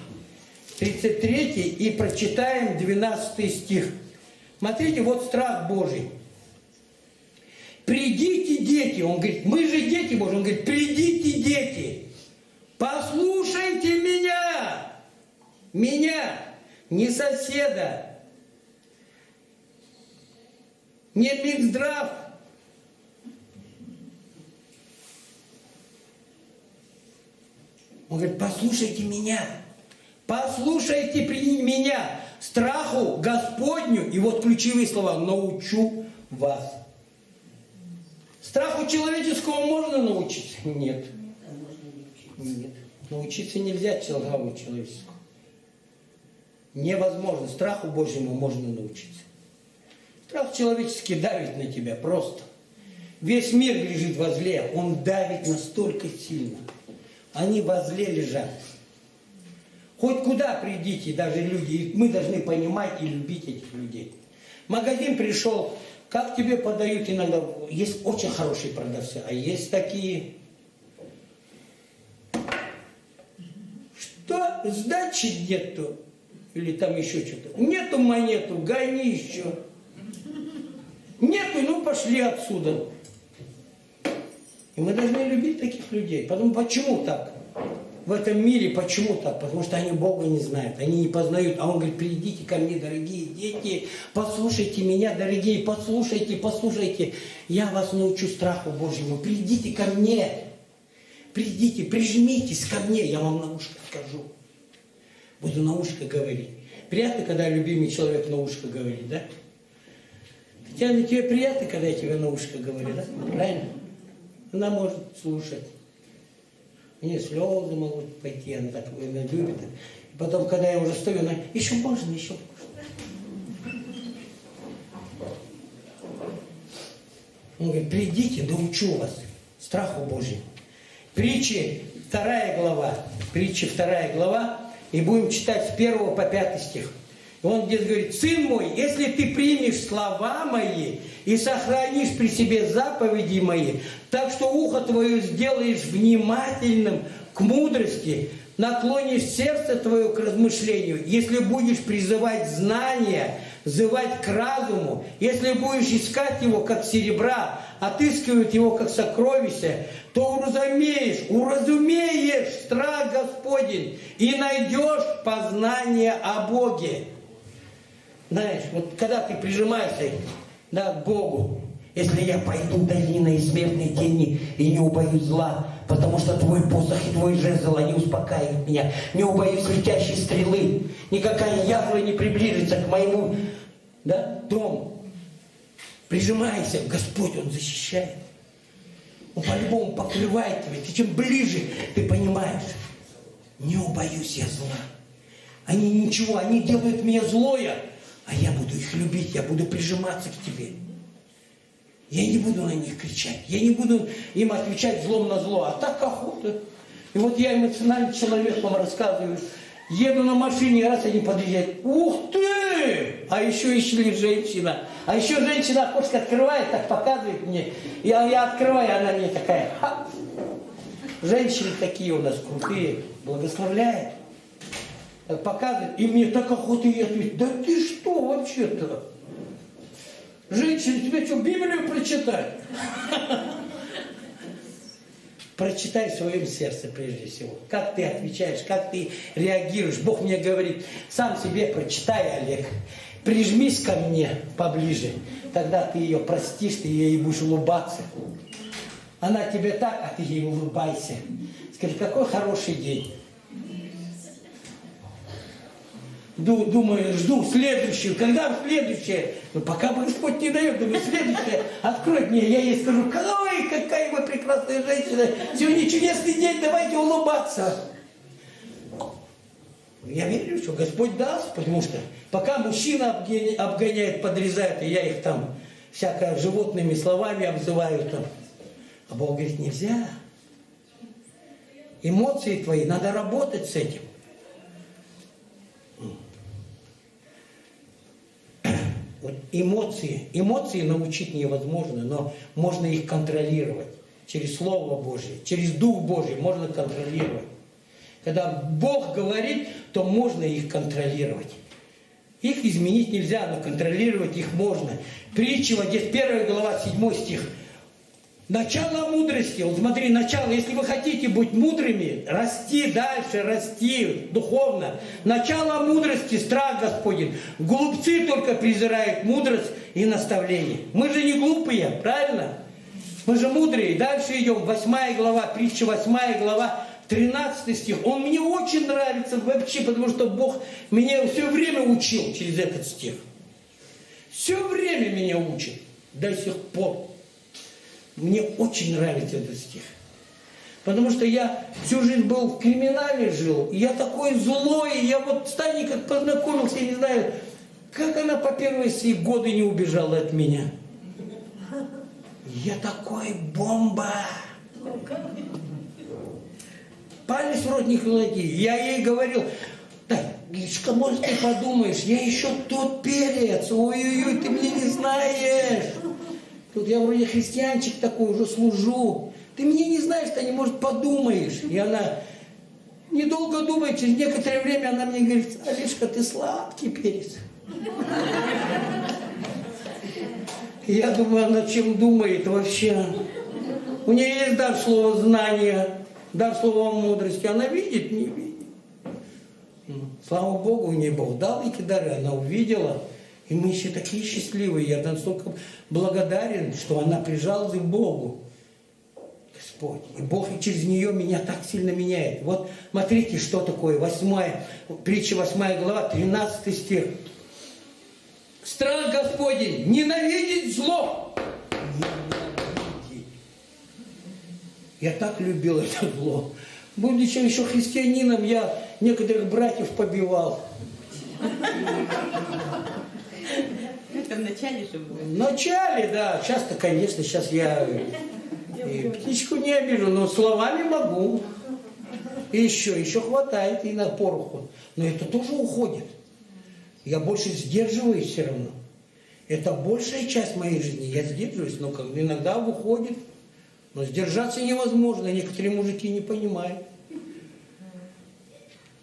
33 и прочитаем 12 стих. Смотрите, вот страх Божий. Придите, дети. Он говорит, мы же дети Божьи. Он говорит, придите, дети. Послушайте меня. Меня, не соседа. Не Минздрав. Он говорит, послушайте меня. Послушайте меня. Страху Господню. И вот ключевые слова. Научу вас. Страху человеческому можно научиться? Нет. Нет. Научиться нельзя страху человеческому. Невозможно. Страху Божьему можно научиться. Страх человеческий давит на тебя просто. Весь мир лежит возле, он давит настолько сильно. Они возле лежат. Хоть куда придите, даже люди, мы должны понимать и любить этих людей. В магазин пришел, как тебе подают иногда, есть очень хорошие продавцы, а есть такие, что сдачи нету. или там еще что-то. Нету монету, гони еще. Нету, ну пошли отсюда. И мы должны любить таких людей. Потому почему так? В этом мире почему так? Потому что они Бога не знают, они не познают. А Он говорит, придите ко мне, дорогие дети, послушайте меня, дорогие, послушайте. Я вас научу страху Божьему. Придите ко мне. Придите, прижмитесь ко мне, я вам на ушко скажу. Буду на ушко говорить. Приятно, когда любимый человек на ушко говорит, да? Татьяна, тебе приятно, когда я тебе на ушко говорю, да? Правильно? Она может слушать. У нее слезы могут пойти, она так она любит. И потом, когда я уже стою, она, еще можно, еще можно. Он говорит, придите, научу вас страху Божьему. Притчи 2 глава, и будем читать с 1 по 5 стих. И он здесь говорит, сын мой, если ты примешь слова мои и сохранишь при себе заповеди мои, так что ухо твое сделаешь внимательным к мудрости, наклонишь сердце твое к размышлению, если будешь призывать знания, взывать к разуму, если будешь искать его, как серебра, отыскивать его, как сокровище, то уразумеешь страх Господень и найдешь познание о Боге. Знаешь, вот когда ты прижимаешься, да, к Богу, если я пойду долиной смертной тени и не убоюсь зла, потому что твой посох и твой жезл, они успокаивают меня, не убоюсь летящей стрелы, никакая язва не приблизится к моему, да, дому. Прижимайся, Господь, Он защищает. Он по-любому покрывает тебя. Ты чем ближе, ты понимаешь, не убоюсь я зла. Они ничего, они делают мне злое, а я буду их любить, я буду прижиматься к тебе. Я не буду на них кричать, я не буду им отвечать злом на зло, а так охота. И вот я эмоциональный человек, вам рассказываю, еду на машине, раз они подъезжают, ух ты! А еще шли женщина. А еще женщина окошко открывает, так показывает мне. Я открываю, она мне такая, ха! Женщины такие у нас крутые, благословляет. Так показывает, и мне так охота ей ответить, да ты что вообще-то? Женщина, тебе что, Библию прочитать? Прочитай в своем сердце прежде всего. Как ты отвечаешь, как ты реагируешь. Бог мне говорит, сам себе прочитай, Олег. Прижмись ко мне поближе. Тогда ты ее простишь, ты ей будешь улыбаться. Она тебе так, а ты ей улыбайся. Скажи, какой хороший день. Думаю, жду следующую. Когда следующая? Ну, пока Господь не дает, думаю, следующая. Открой мне, я ей скажу, ой, какая вы прекрасная женщина. Сегодня чудесный день, давайте улыбаться. Я верю, что Господь даст, потому что пока мужчина обгоняет, подрезает, и я их там всякое животными словами обзываю там. А Бог говорит, нельзя. Эмоции твои, надо работать с этим. Вот эмоции научить невозможно, но можно их контролировать. Через Слово Божие, через Дух Божий можно контролировать. Когда Бог говорит, то можно их контролировать. Их изменить нельзя, но контролировать их можно. Притча, вот здесь 1 глава, 7 стих. Начало мудрости. Вот смотри, начало. Если вы хотите быть мудрыми, расти дальше, расти духовно. Начало мудрости, страх Господень. Глупцы только презирают мудрость и наставление. Мы же не глупые, правильно? Мы же мудрые. Дальше идем. 8 глава, притча 8 глава, 13 стих. Он мне очень нравится вообще, потому что Бог меня все время учил через этот стих. Все время меня учит. До сих пор. Мне очень нравится этот стих. Потому что я всю жизнь был в криминале, жил. И я такой злой. Я вот с Таней как познакомился, я не знаю, как она по первые сии годы не убежала от меня. Я такой бомба. Палец в рот не клади. Я ей говорил, да, Лишка, может, ты подумаешь, я еще тот перец. Ой-ой-ой, ты меня не знаешь. Тут я вроде христианчик такой, уже служу. Ты меня не знаешь, ты не, может, подумаешь. И она, Недолго думая, через некоторое время она мне говорит: Олежка, ты сладкий перец. Я думаю, она чем думает вообще. У нее есть дар слова знания, дар слова мудрости. Она видит, не видит. Слава Богу, у нее Бог дал эти дары, она увидела. И мы еще такие счастливые. Я настолько благодарен, что она прижалась к Богу. Господь. И Бог через нее меня так сильно меняет. Вот смотрите, что такое. Притча 8 глава, 13 стих. Страх Господень, ненавидеть зло. Ненавидеть. Я так любил это зло. Будучи еще христианином, я некоторых братьев побивал. Это в начале же было. В начале, да. Часто, конечно, сейчас я и птичку не обижу, но словами могу. И еще хватает и на пороху. Но это тоже уходит. Я больше сдерживаюсь все равно. Это большая часть моей жизни. Я сдерживаюсь, но иногда выходит. Но сдержаться невозможно. Некоторые мужики не понимают.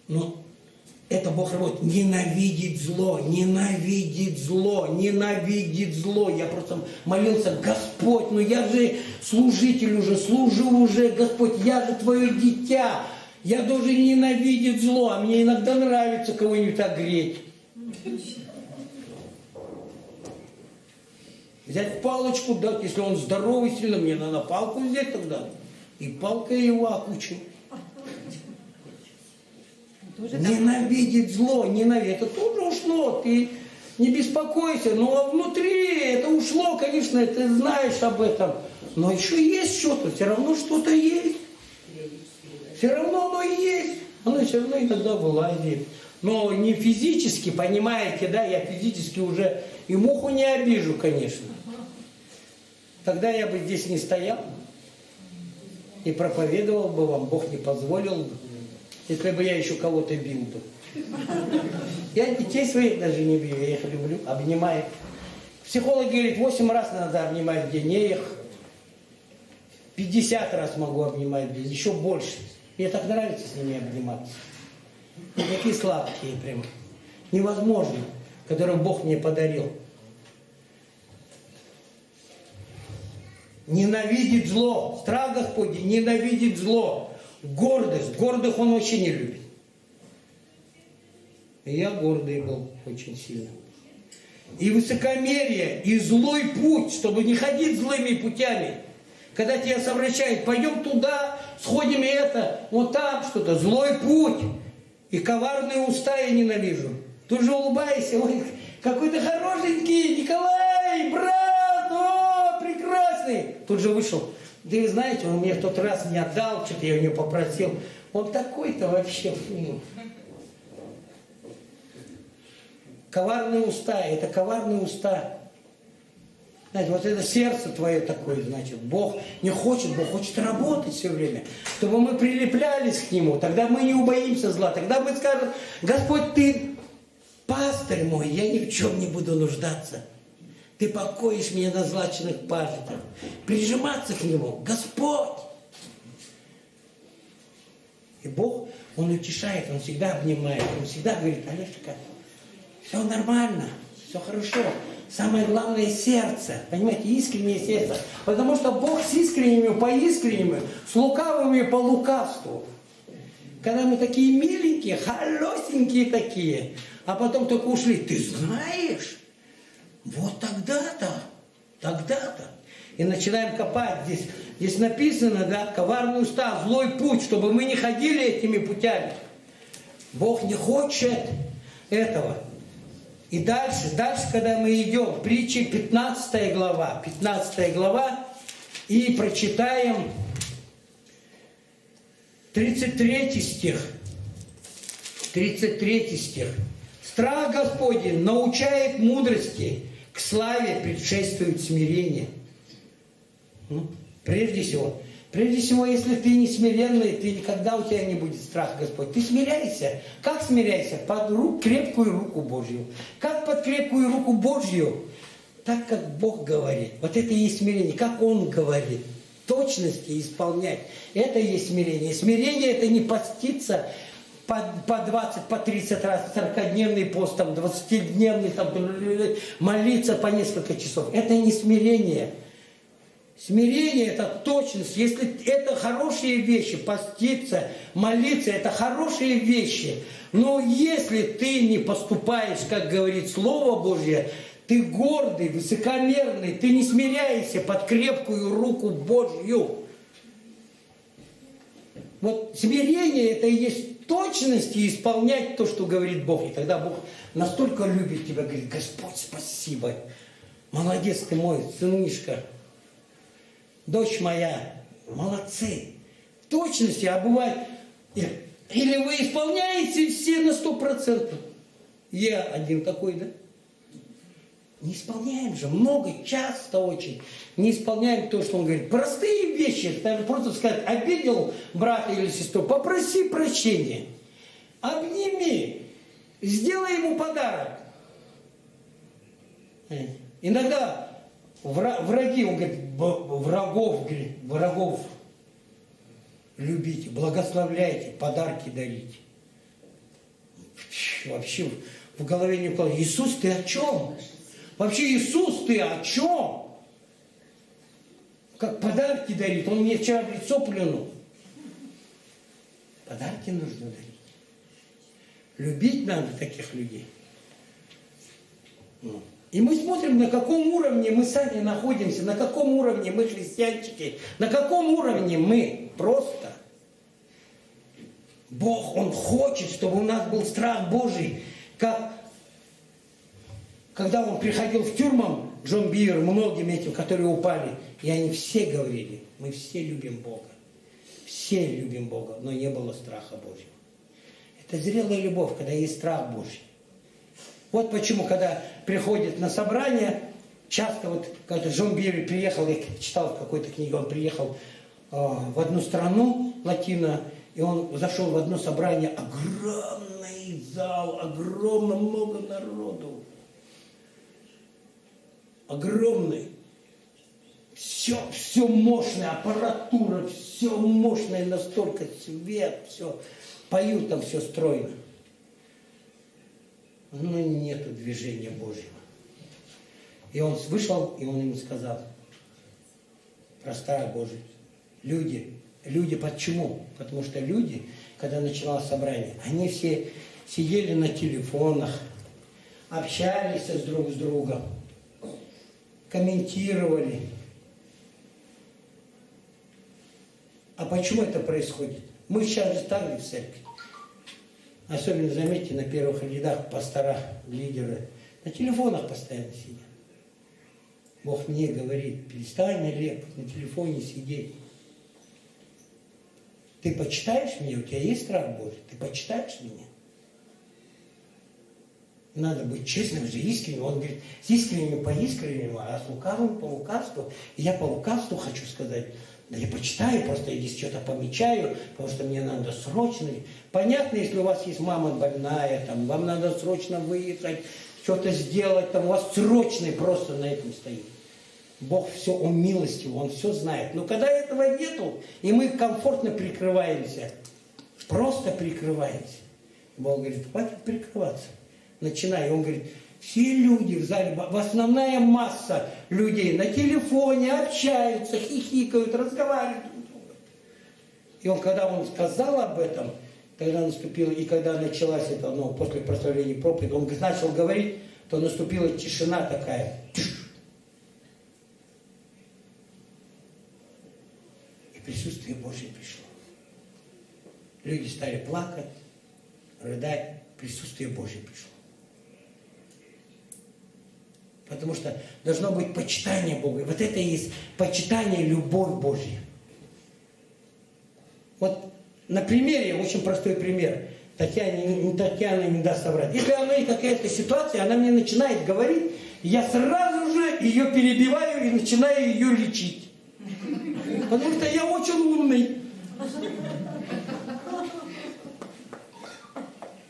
Но это Бог работает. Ненавидеть зло, ненавидеть зло, ненавидеть зло. Я просто молился: Господь, ну я же служитель уже, служу уже, Господь, я же Твое дитя. Я должен ненавидеть зло, а мне иногда нравится кого-нибудь огреть. Взять палочку, дать, если он здоровый сильно, мне надо палку взять тогда. И палкой его окучу. Ненавидеть зло, ненавидеть. Это тоже ушло, ты не беспокойся. Но внутри это ушло, конечно, ты знаешь об этом. Но еще есть что-то, все равно что-то есть. Все равно оно есть. Оно все равно иногда вылазит. Но не физически, понимаете, да, я физически уже и муху не обижу, конечно. Тогда я бы здесь не стоял и проповедовал бы вам, Бог не позволил бы, если бы я еще кого-то бил бы. Я детей своих даже не бью, я их люблю, обнимаю. Психолог говорит, 8 раз надо обнимать в день, я их 50 раз могу обнимать в день, еще больше. Мне так нравится с ними обниматься. Они такие сладкие прям, невозможно, которые Бог мне подарил. Ненавидеть зло, страх Господень, ненавидеть зло, гордость, гордых Он вообще не любит. И я гордый был очень сильно. И высокомерие, и злой путь, чтобы не ходить злыми путями. Когда тебя совращают, пойдем туда, сходим и это, вот там что-то, злой путь. И коварные уста я ненавижу. Тут же улыбайся, ой, какой ты хорошенький, Николай, брат, о, прекрасный. Тут же вышел. Да вы знаете, он мне в тот раз не отдал, что-то я у него попросил. Он такой-то вообще. Коварные уста, это коварные уста. Знаете, вот это сердце твое такое, значит, Бог не хочет, Бог хочет работать все время, чтобы мы прилеплялись к Нему, тогда мы не убоимся зла, тогда мы скажем, Господь, Ты пастырь мой, я ни в чем не буду нуждаться. Ты покоишь меня на злачных пажитях. Прижиматься к Нему, Господь. И Бог, Он утешает, Он всегда обнимает, Он всегда говорит, Олежка, все нормально, все хорошо. Самое главное сердце, понимаете, искреннее сердце. Потому что Бог с искренними по искреннему, с лукавыми по лукавству. Когда мы такие миленькие, холосенькие такие, а потом только ушли, ты знаешь, вот тогда-то, тогда-то. И начинаем копать. Здесь написано, да, коварный уста, злой путь, чтобы мы не ходили этими путями. Бог не хочет этого. И дальше, когда мы идем, притчи 15 глава, и прочитаем 33 стих. 33 стих. Страх Господень научает мудрости, к славе предшествует смирение. Прежде всего, если ты не смиренный, ты никогда у тебя не будет страха, Господь. Ты смиряйся. Как смиряйся? Под крепкую руку Божью. Как под крепкую руку Божью? Так, как Бог говорит. Вот это и есть смирение. Как Он говорит. точности исполнять. Это и есть смирение. Смирение это не поститься по 20, по 30 раз, 40-дневный пост, там, 20-дневный, там, молиться по несколько часов. Это не смирение. Смирение это точность. Если это хорошие вещи, поститься, молиться, это хорошие вещи. Но если ты не поступаешь, как говорит Слово Божье, ты гордый, высокомерный, ты не смиряешься под крепкую руку Божью. Вот смирение это и есть точность и исполнять то, что говорит Бог. И тогда Бог настолько любит тебя, говорит: Господь, спасибо. Молодец ты мой, сынишка. Дочь моя, молодцы. В точности, а бывает, или вы исполняете все на 100%. Я один такой, да? Не исполняем же, много, часто очень. Не исполняем то, что он говорит. Простые вещи, даже просто сказать: обидел брата или сестру, попроси прощения. Обними, сделай ему подарок. Иногда враги, он говорит, врагов любите, благословляйте, подарки дарите. Вообще в голове не укладывается. Иисус, ты о чем? Вообще, Иисус, ты о чем? Как подарки дарит. Он мне вчера в лицо плюнул. Подарки нужно дарить. Любить надо таких людей. И мы смотрим, на каком уровне мы сами находимся, на каком уровне мы христианчики, на каком уровне мы просто. Бог, Он хочет, чтобы у нас был страх Божий, как когда Он приходил в тюрьму, Джон Бивер, многим этим, которые упали, и они все говорили: мы все любим Бога. Все любим Бога, но не было страха Божьего. Это зрелая любовь, когда есть страх Божий. Вот почему, когда приходит на собрание, часто вот, когда Джон Бивер приехал, я читал в какой-то книге, он приехал в одну страну, латино, и он зашел в одно собрание, огромный зал, огромно много народу. Огромный. Все мощное, аппаратура, все мощное, настолько свет, все. Поют там, все стройно. Но нету движения Божьего. И он вышел, и он им сказал: простая Божия. Люди почему? Потому что люди, когда начиналось собрание, они все сидели на телефонах, общались друг с другом, комментировали. А почему это происходит? Мы сейчас же так в церкви. Особенно, заметьте, на первых рядах пастора, лидеры на телефонах постоянно сидят. Бог мне говорит: перестань, Олег, на телефоне сидеть. Ты почитаешь меня? У тебя есть страх Божий? Ты почитаешь меня? Надо быть честным же, искренним. Он говорит: с искренними по искреннему, а с лукавым по лукавству. И я по лукавству хочу сказать: да я почитаю, просто я здесь что-то помечаю, потому что мне надо срочно. Понятно, если у вас есть мама больная, там, вам надо срочно выехать, что-то сделать, там, у вас срочный просто на этом стоит. Бог все, Он милостив, Он все знает. Но когда этого нету, и мы комфортно прикрываемся, просто прикрываемся, Бог говорит: хватит прикрываться. Начинай. Он говорит: все люди в зале, основная масса людей на телефоне общаются, хихикают, разговаривают. И он, когда он сказал об этом, когда наступило, и когда началась это, после прославления проповеди, он начал говорить, то наступила тишина такая. И присутствие Божье пришло. Люди стали плакать, рыдать, присутствие Божье пришло. Потому что должно быть почитание Бога. Вот это и есть почитание, любовь Божья. Вот на примере, очень простой пример. Татьяна не даст соврать. Если она есть какая-то ситуация, она мне начинает говорить, я сразу же ее перебиваю и начинаю ее лечить. Потому что я очень умный.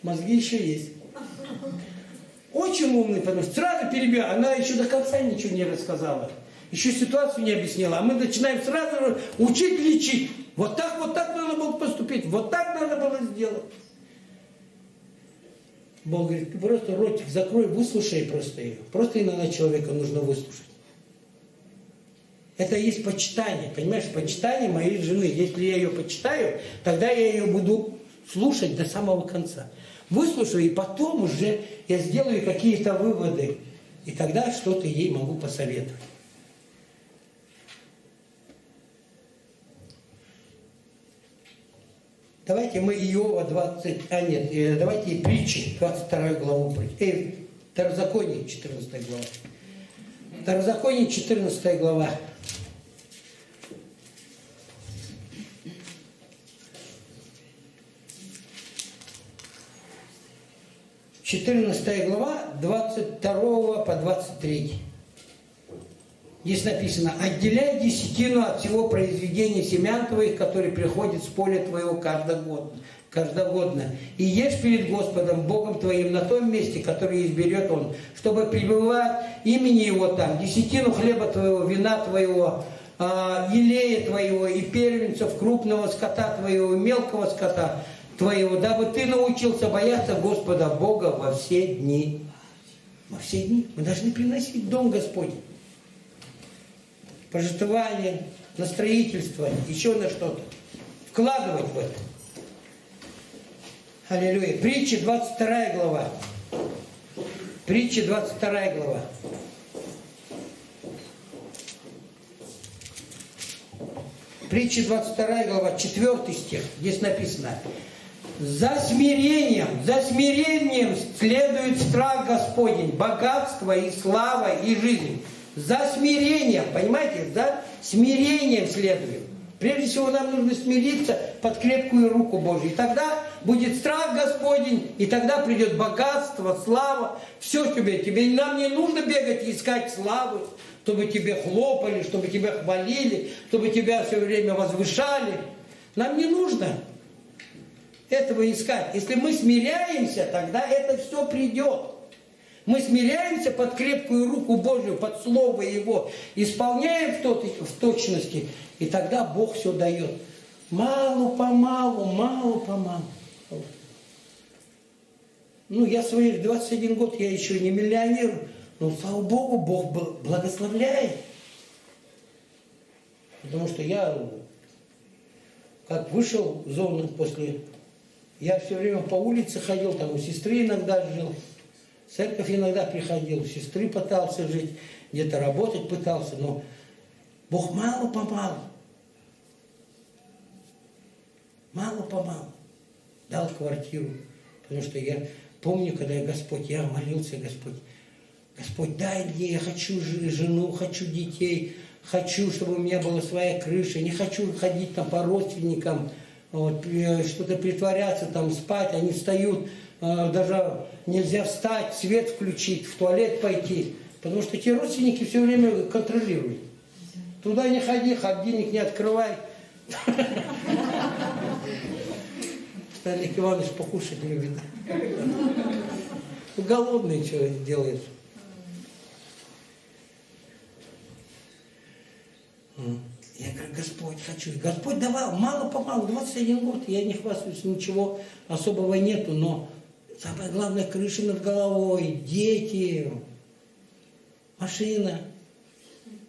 Мозги еще есть. Очень умный, потому что сразу перебиваю. Она еще до конца ничего не рассказала. еще ситуацию не объяснила, а мы начинаем сразу учить лечить. Вот так надо было поступить, вот так надо было сделать. Бог говорит, ты просто ротик закрой, выслушай просто ее. Просто иногда человека нужно выслушать. Это и есть почитание, понимаешь, почитание моей жены. Если я ее почитаю, тогда я ее буду слушать до самого конца. Выслушаю, и потом уже я сделаю какие-то выводы. И тогда что-то ей могу посоветовать. Давайте мы Иова 20, давайте Притчи 22 главу, Второзаконие 14 глава. Второзаконие 14 глава. Глава 22 по 23. Здесь написано: «Отделяй десятину от всего произведения семян твоих, которые приходят с поля твоего каждогодно, и ешь перед Господом Богом твоим на том месте, которое изберет Он, чтобы пребывать имени Его там, десятину хлеба твоего, вина твоего, елея твоего и первенцев крупного скота твоего, мелкого скота твоего, дабы ты научился бояться Господа Бога во все дни». Во все дни мы должны приносить в Дом Господень. Пожертвование, на строительство, еще на что-то. Вкладывать в это. Аллилуйя. Притча 22 глава. Притча 22 глава. Притча 22 глава, 4 стих. Здесь написано: за смирением следует страх Господень, богатство и слава и жизнь. За смирением, понимаете, за смирением следует. Прежде всего нам нужно смириться под крепкую руку Божью. И тогда будет страх Господень, и тогда придет богатство, слава. Все тебе. Нам не нужно бегать и искать славы, чтобы тебе хлопали, чтобы тебя хвалили, чтобы тебя все время возвышали. Нам не нужно этого искать. Если мы смиряемся, тогда это все придет. Мы смиряемся под крепкую руку Божью, под Слово Его, исполняем в точности, и тогда Бог все дает. Мало-помалу. Ну, я своих 21 год, я еще не миллионер, но, слава Богу, Бог благословляет. Потому что я, как вышел в зону после... Я все время по улице ходил, там у сестры иногда жил. В церковь иногда приходил, у сестры пытался жить, где-то работать пытался, но Бог мало-помалу дал квартиру. Потому что я помню, когда я молился, Господь, дай мне, я хочу жену, хочу детей, хочу, чтобы у меня была своя крыша, не хочу ходить там по родственникам, вот, что-то притворяться, там спать, они встают, даже нельзя встать, свет включить, в туалет пойти, потому что те родственники все время контролируют. Туда не ходи, холодильник не открывай. Олег Иванович покушать любит. Голодный что делает. Я говорю, Господь, хочу. Господь давал мало-помалу, 21 год, я не хвастаюсь, ничего особого нету, но самое главное, крыша над головой, дети, машина,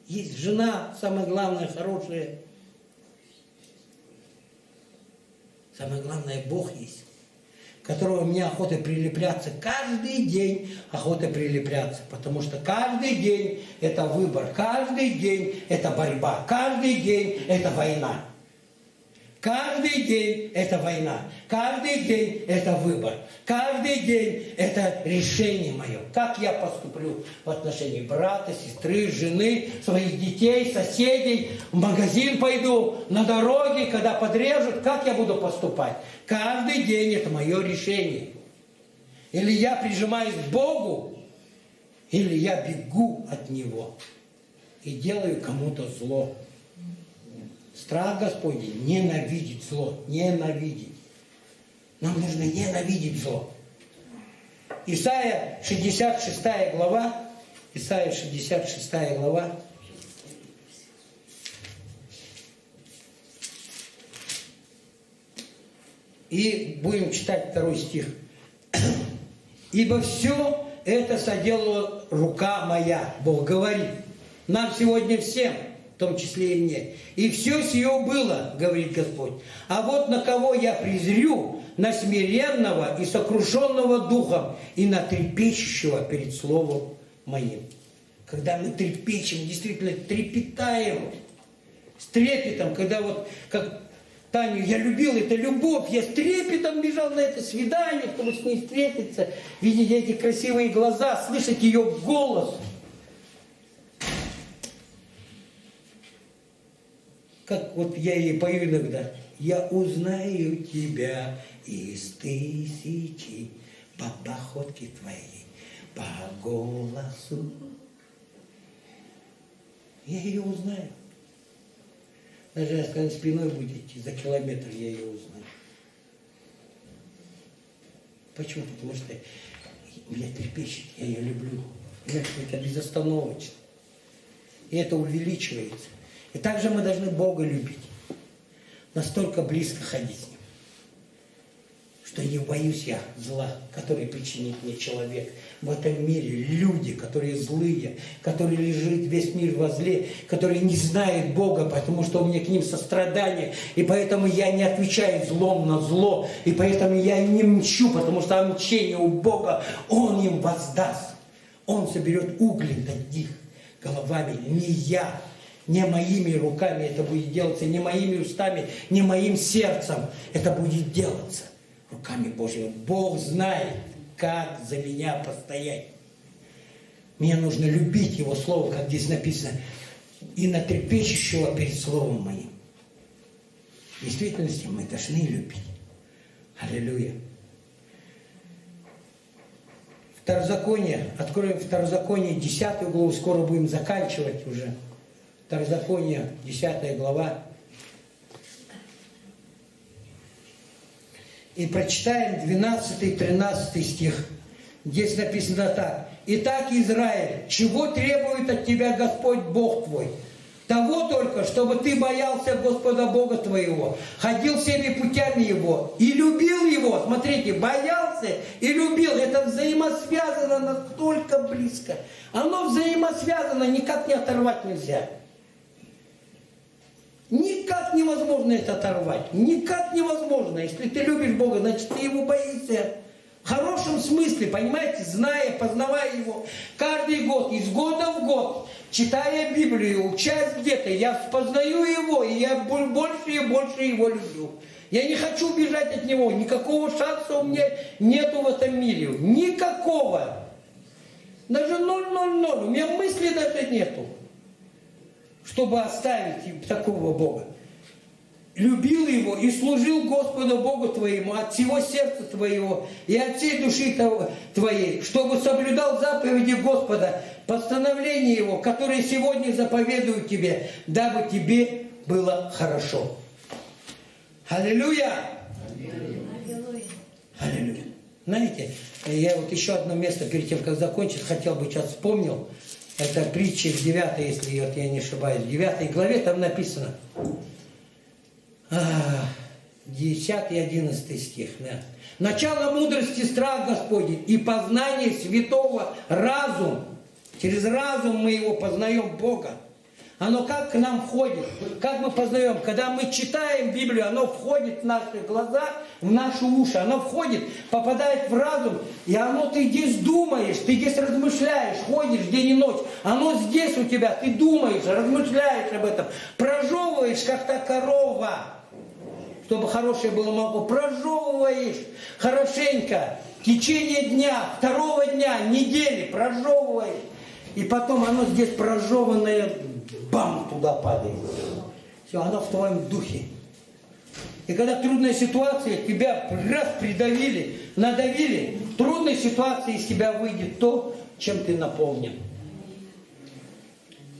есть жена, самое главное, хорошая. Самое главное, Бог есть, которого мне охота прилепляться, каждый день охота прилепляться, потому что каждый день это выбор, каждый день это борьба, каждый день это война. Каждый день это война, каждый день это выбор, каждый день это решение мое. Как я поступлю в отношении брата, сестры, жены, своих детей, соседей, в магазин пойду, на дороге, когда подрежут, как я буду поступать. Каждый день это мое решение. Или я прижимаюсь к Богу, или я бегу от Него и делаю кому-то зло. Страх Господень ненавидит зло, ненавидит. Нам нужно ненавидеть зло. Исайя 66 глава, И будем читать 2 стих. «Ибо все это соделала рука моя», Бог говорит, нам сегодня всем, в том числе и мне. «И все сие было, говорит Господь, а вот на кого я презрю, на смиренного и сокрушенного духом, и на трепещущего перед словом моим». Когда мы трепещем, действительно трепетаем, с трепетом, когда вот, как Таню я любил, это любовь, я с трепетом бежал на это свидание, чтобы с ней встретиться, видеть эти красивые глаза, слышать ее голос. Как вот я ей пою иногда: «Я узнаю тебя из тысячи по походке твоей, по голосу». Я ее узнаю. Даже если она спиной будет идти, за километр я ее узнаю. Почему? Потому что меня трепещет, я ее люблю. Это безостановочно. И это увеличивается. И также мы должны Бога любить. Настолько близко ходить с Ним, что не боюсь я зла, который причинит мне человек. В этом мире люди, которые злые, которые лежит весь мир во зле, которые не знают Бога, потому что у меня к ним сострадание, и поэтому я не отвечаю злом на зло, и поэтому я не мчу, потому что мчение у Бога, Он им воздаст. Он соберет угли над их головами, не я. Не моими руками это будет делаться, не моими устами, не моим сердцем это будет делаться. Руками Божьими. Бог знает, как за меня постоять. Мне нужно любить Его Слово, как здесь написано, и на трепещущего перед Словом Моим. В действительности мы должны любить. Аллилуйя. Второзаконие, откроем Второзаконие, 10 главу, скоро будем заканчивать уже. Второзаконие, 10 глава. И прочитаем 12-13 стих. Здесь написано так. «Итак, Израиль, чего требует от тебя Господь Бог твой? Того только, чтобы ты боялся Господа Бога твоего, ходил всеми путями Его и любил Его». Смотрите, боялся и любил. Это взаимосвязано настолько близко. Оно взаимосвязано, никак не оторвать нельзя. Никак невозможно это оторвать. Никак невозможно. Если ты любишь Бога, значит ты Его боишься. В хорошем смысле, понимаете, зная, познавая Его. Каждый год, из года в год, читая Библию, учась где-то, я познаю Его, и я больше и больше Его люблю. Я не хочу бежать от Него. Никакого шанса у меня нету в этом мире. Никакого. Даже 0,00. У меня мысли даже нету, чтобы оставить такого Бога. Любил Его и служил Господу Богу твоему от всего сердца твоего и от всей души твоей, чтобы соблюдал заповеди Господа, постановления Его, которые сегодня заповедуют тебе, дабы тебе было хорошо. Аллилуйя! Аллилуйя! Знаете, я вот еще одно место перед тем, как закончить, хотел бы сейчас вспомнил. Это притча 9, если вот я не ошибаюсь, в 9 главе там написано, 10 и 11 стих. Да. «Начало мудрости страх Господень, и познание святого разум». Через разум мы его познаем Бога. Оно как к нам входит, как мы познаем. Когда мы читаем Библию, оно входит в наши глаза, в наши уши. Оно входит, попадает в разум. И оно, ты здесь думаешь, ты здесь размышляешь, ходишь день и ночь. Оно здесь у тебя, ты думаешь, размышляешь об этом. Прожевываешь, как та корова. Чтобы хорошее было молоко. Прожевываешь хорошенько. В течение дня, второго дня, недели прожевываешь. И потом оно здесь прожеванное, бам, туда падает. Все, оно в твоем духе. И когда трудная ситуация, тебя раз придавили, надавили, в трудной ситуации из тебя выйдет то, чем ты наполнен.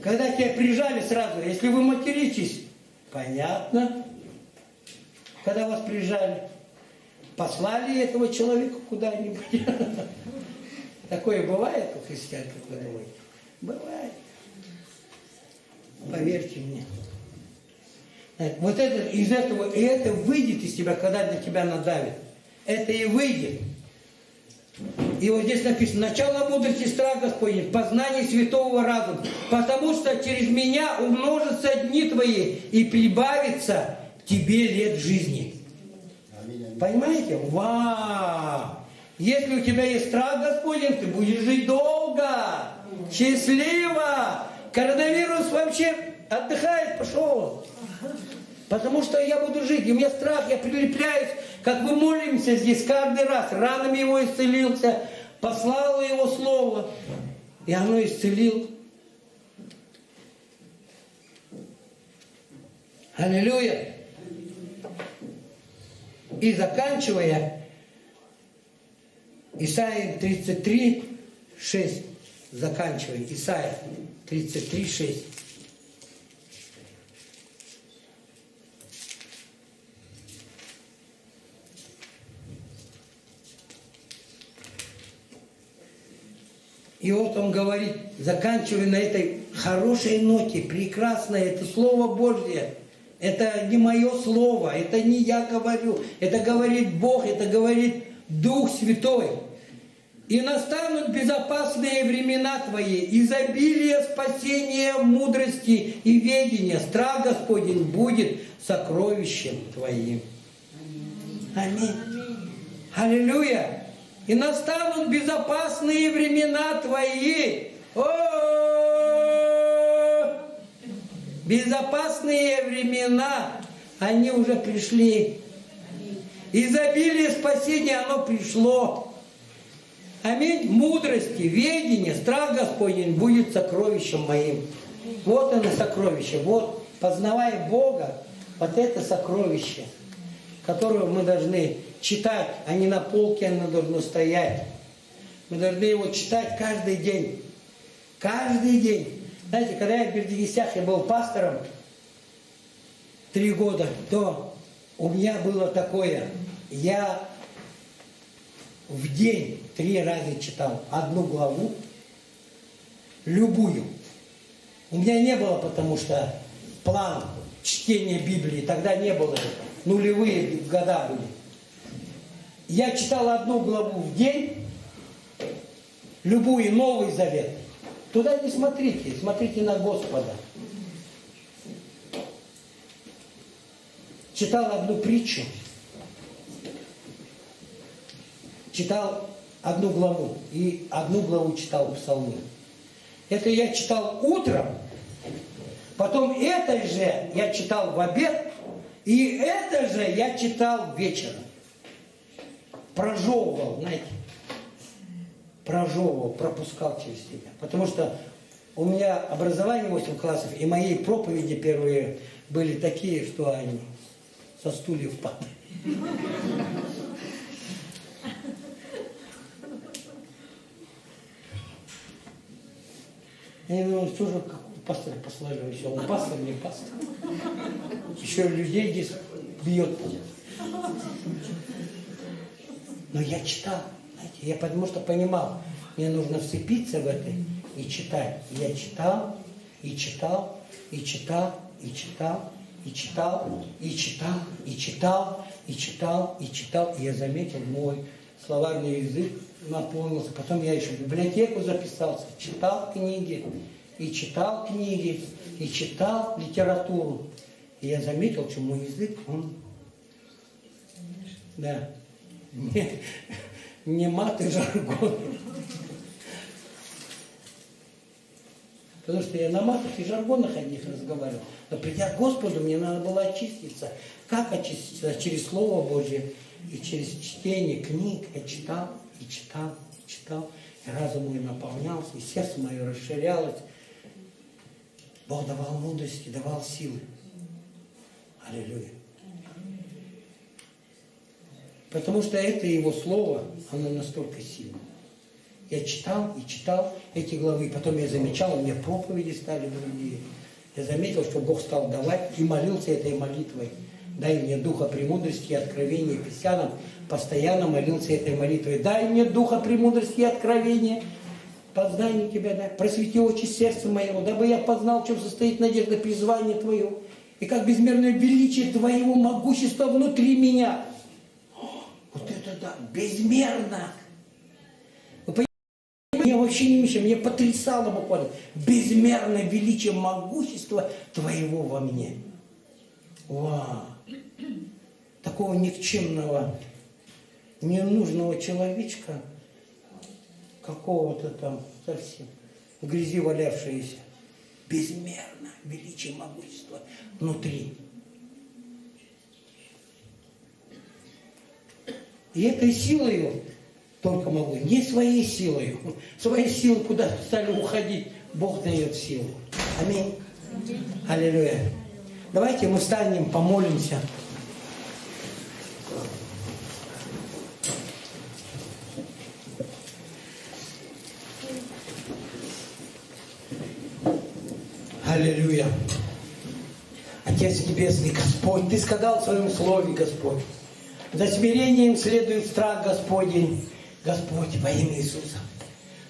Когда тебя прижали сразу, если вы материтесь, понятно. Когда вас прижали, послали этого человека куда-нибудь. Такое бывает у христиан, как вы думаете? Бывает. Поверьте мне. Вот это, из этого, и это выйдет из тебя, когда на тебя надавит. Это и выйдет. И вот здесь написано: начало мудрости страх Господень, познание святого разума, потому что через меня умножатся дни твои и прибавится тебе лет жизни. Понимаете? Вау! Если у тебя есть страх Господень, ты будешь жить долго, счастливо. Коронавирус вообще отдыхает, пошел. Потому что я буду жить, и у меня страх, я прилепляюсь, как мы молимся здесь каждый раз. Ранами его исцелился, послало его слово, и оно исцелило. Аллилуйя! И заканчивая, Исайя 33:6, заканчивая, Исайя 33:6. И вот он говорит, заканчивая на этой хорошей ноте, прекрасное, это Слово Божье. Это не мое слово, это не я говорю, это говорит Бог, это говорит Дух Святой. И настанут безопасные времена твои, изобилие спасения, мудрости и ведения. Страх Господень будет сокровищем твоим. Аминь. Аллилуйя. И настанут безопасные времена твои. О-о-о! Безопасные времена, они уже пришли. Изобилие спасения, оно пришло. Аминь. Мудрости, ведения, страх Господень будет сокровищем моим. Вот оно сокровище. Вот, познавая Бога, вот это сокровище, которое мы должны читать, а не на полке оно должно стоять. Мы должны его читать каждый день. Каждый день. Знаете, когда я в Бердянске был пастором 3 года, то у меня было такое. Я в день 3 раза читал одну главу, любую. У меня не было, потому что план чтения Библии тогда не было. Нулевые года были. Я читал одну главу в день, любую, Новый Завет. Туда не смотрите, смотрите на Господа. Читал одну притчу, читал одну главу, и одну главу читал псалмы. Это я читал утром, потом это же я читал в обед, и это же я читал вечером. Прожевывал, знаете, прожевывал, пропускал через себя. Потому что у меня образование 8 классов, и мои проповеди первые были такие, что они со стульев падали. Я думаю, что же, как пастора послали еще? Он пастор, не пастор. Еще людей здесь бьет. Но я читал, знаете, я потому что понимал, мне нужно вцепиться в это и читать. Я читал, и читал, и читал, и читал, и читал, и читал, и читал, и читал, и читал. И я заметил, мой словарный язык наполнился. Потом я еще в библиотеку записался, читал книги, и читал книги, и читал литературу. И я заметил, что мой язык, он, да, не мат и жаргон. Потому что я на матах и жаргонах одних разговаривал. Но придя к Господу, мне надо было очиститься. Как очиститься? Через Слово Божье и через чтение книг. Я читал, и читал, и читал. И разум мой наполнялся, и сердце мое расширялось. Бог давал мудрости, давал силы. Аллилуйя. Потому что это Его Слово, оно настолько сильно. Я читал и читал эти главы, потом я замечал, у меня проповеди стали другие. Я заметил, что Бог стал давать и молился этой молитвой. Дай мне духа премудрости и откровения. Ефесянам постоянно молился этой молитвой. Дай мне духа премудрости и откровения. Познание Тебя, дай. Просвети очи сердца моего, дабы я познал, в чем состоит надежда призвания Твое. И как безмерное величие Твоего могущества внутри меня. Вот это да, безмерно. Вы понимаете, меня вообще не мешало, меня потрясало буквально. Безмерное величие могущества Твоего во мне. Вау! Такого никчемного, ненужного человечка, какого-то там совсем в грязи валявшегося. Безмерно величие могущества внутри. И этой силою только могу, не своей силой. Своей силой куда стали уходить, Бог дает силу. Аминь. Аллилуйя. Давайте мы встанем, помолимся. Аллилуйя. Отец Небесный, Господь, Ты сказал в Своем Слове, Господь, за смирением следует страх Господень, Господь, во имя Иисуса.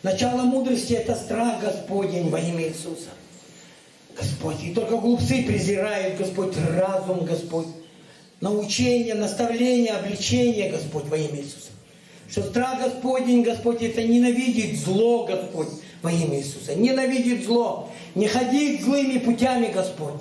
Начало мудрости – это страх Господень во имя Иисуса. Господь, и только глупцы презирают, Господь, разум, Господь, научение, наставление, обличение, Господь, во имя Иисуса. Что страх Господень, Господь, это ненавидеть зло, Господь, во имя Иисуса. Ненавидеть зло, не ходить злыми путями, Господь,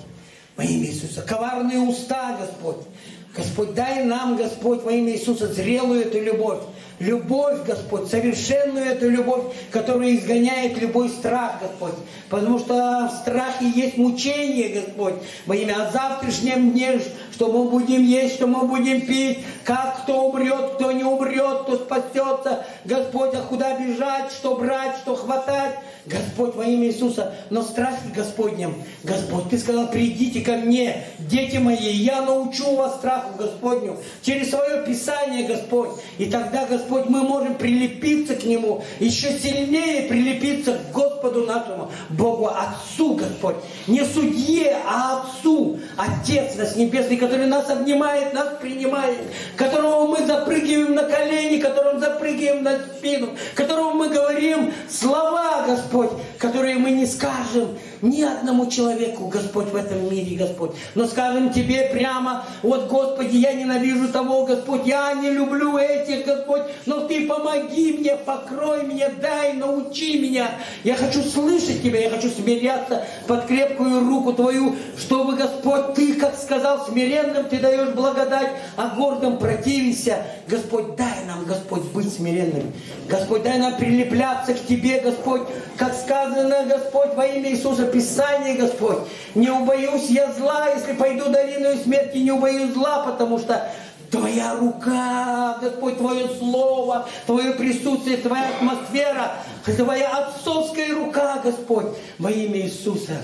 во имя Иисуса. Коварные уста, Господь. Господь, дай нам, Господь, во имя Иисуса, зрелую эту любовь. Любовь, Господь, совершенную эту любовь, которая изгоняет любой страх, Господь. Потому что в страхе есть мучение, Господь, во имя о завтрашнем дне, что мы будем есть, что мы будем пить, как кто умрет, кто не умрет, кто спасется, Господь, а куда бежать, что брать, что хватать, Господь, во имя Иисуса. Но в страхе Господнем, Господь, Ты сказал, придите ко мне, дети мои, я научу вас страху Господню через свое Писание, Господь. И тогда, Господь, мы можем прилепиться к Нему, еще сильнее прилепиться к Господу нашему, Богу Отцу, Господь. Не судье, а Отцу, Отец наш Небесный, который нас обнимает, нас принимает, которого мы запрыгиваем на колени, которому запрыгиваем на спину, которому мы говорим слова, Господь, которые мы не скажем ни одному человеку, Господь, в этом мире, Господь. Но скажем Тебе прямо, вот, Господи, я ненавижу того, Господь, я не люблю этих, Господь, но Ты помоги мне, покрой меня, дай, научи меня. Я хочу слышать Тебя, я хочу смиряться под крепкую руку Твою, чтобы, Господь, Ты, как сказал, смиренным Ты даешь благодать, а гордым противишься. Господь, дай нам, Господь, быть смиренными. Господь, дай нам прилепляться к Тебе, Господь, как сказано, Господь, во имя Иисуса, Писание, Господь. Не убоюсь я зла, если пойду долиною смерти, не убоюсь зла, потому что Твоя рука, Господь, Твое Слово, Твое присутствие, Твоя атмосфера, Твоя отцовская рука, Господь, во имя Иисуса.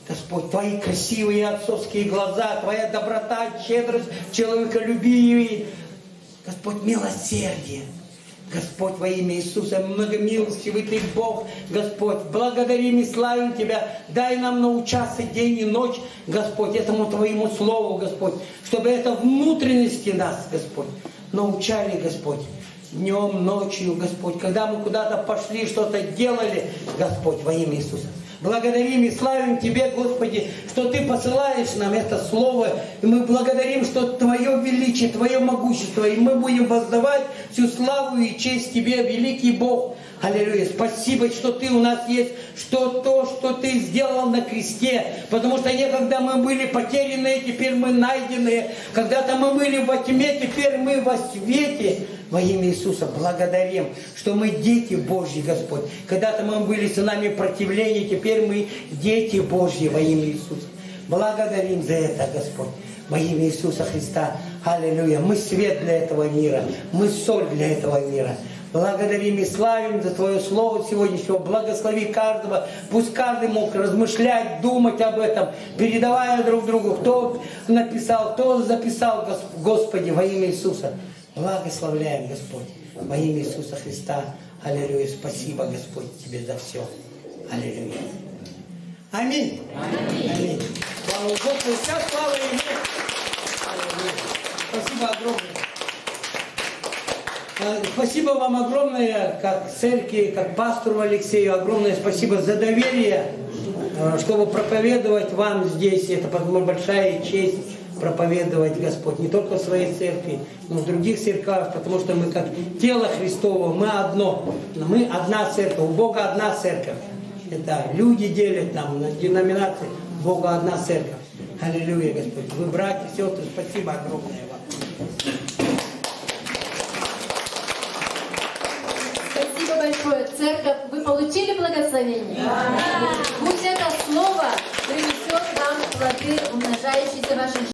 Господь, Твои красивые отцовские глаза, Твоя доброта, щедрость, человеколюбие, Господь, милосердие. Господь, во имя Иисуса, многомилостивый Ты Бог, Господь, благодарим и славим Тебя, дай нам научаться день и ночь, Господь, этому Твоему Слову, Господь, чтобы это внутренности нас, Господь, научали, Господь, днем, ночью, Господь, когда мы куда-то пошли, что-то делали, Господь, во имя Иисуса. Благодарим и славим Тебе, Господи, что Ты посылаешь нам это Слово. И мы благодарим, что Твое величие, Твое могущество. И мы будем воздавать всю славу и честь Тебе, великий Бог. Аллилуйя. Спасибо, что Ты у нас есть, что то, что Ты сделал на кресте. Потому что некогда мы были потерянные, теперь мы найденные. Когда-то мы были во тьме, теперь мы во свете. Во имя Иисуса благодарим, что мы дети Божьи, Господь. Когда-то мы были сынами противления, теперь мы дети Божьи во имя Иисуса. Благодарим за это, Господь, во имя Иисуса Христа. Аллилуйя. Мы свет для этого мира, мы соль для этого мира. Благодарим и славим за Твое Слово сегодняшнего. Благослови каждого. Пусть каждый мог размышлять, думать об этом, передавая друг другу, кто написал, кто записал, Господи, во имя Иисуса. Благословляем, Господь, во имя Иисуса Христа. Аллилуйя. Спасибо, Господь, Тебе за все. Аллилуйя. Аминь. Аминь. Слава Господу. Вся слава Ему. Аллилуйя. Спасибо огромное. Спасибо вам огромное, как церкви, как пастору Алексею, огромное спасибо за доверие. чтобы проповедовать вам здесь. Это большая честь проповедовать, Господь, не только в своей церкви, но в других церквях, потому что мы как тело Христово, мы одно, мы одна церковь, у Бога одна церковь. Это люди делят там на деноминации, у Бога одна церковь. Аллилуйя, Господь. Вы, братья, сестры, спасибо огромное вам. Спасибо большое. Церковь, вы получили благословение? Пусть это слово принесет вам плоды, умножающиеся в вашей жизни.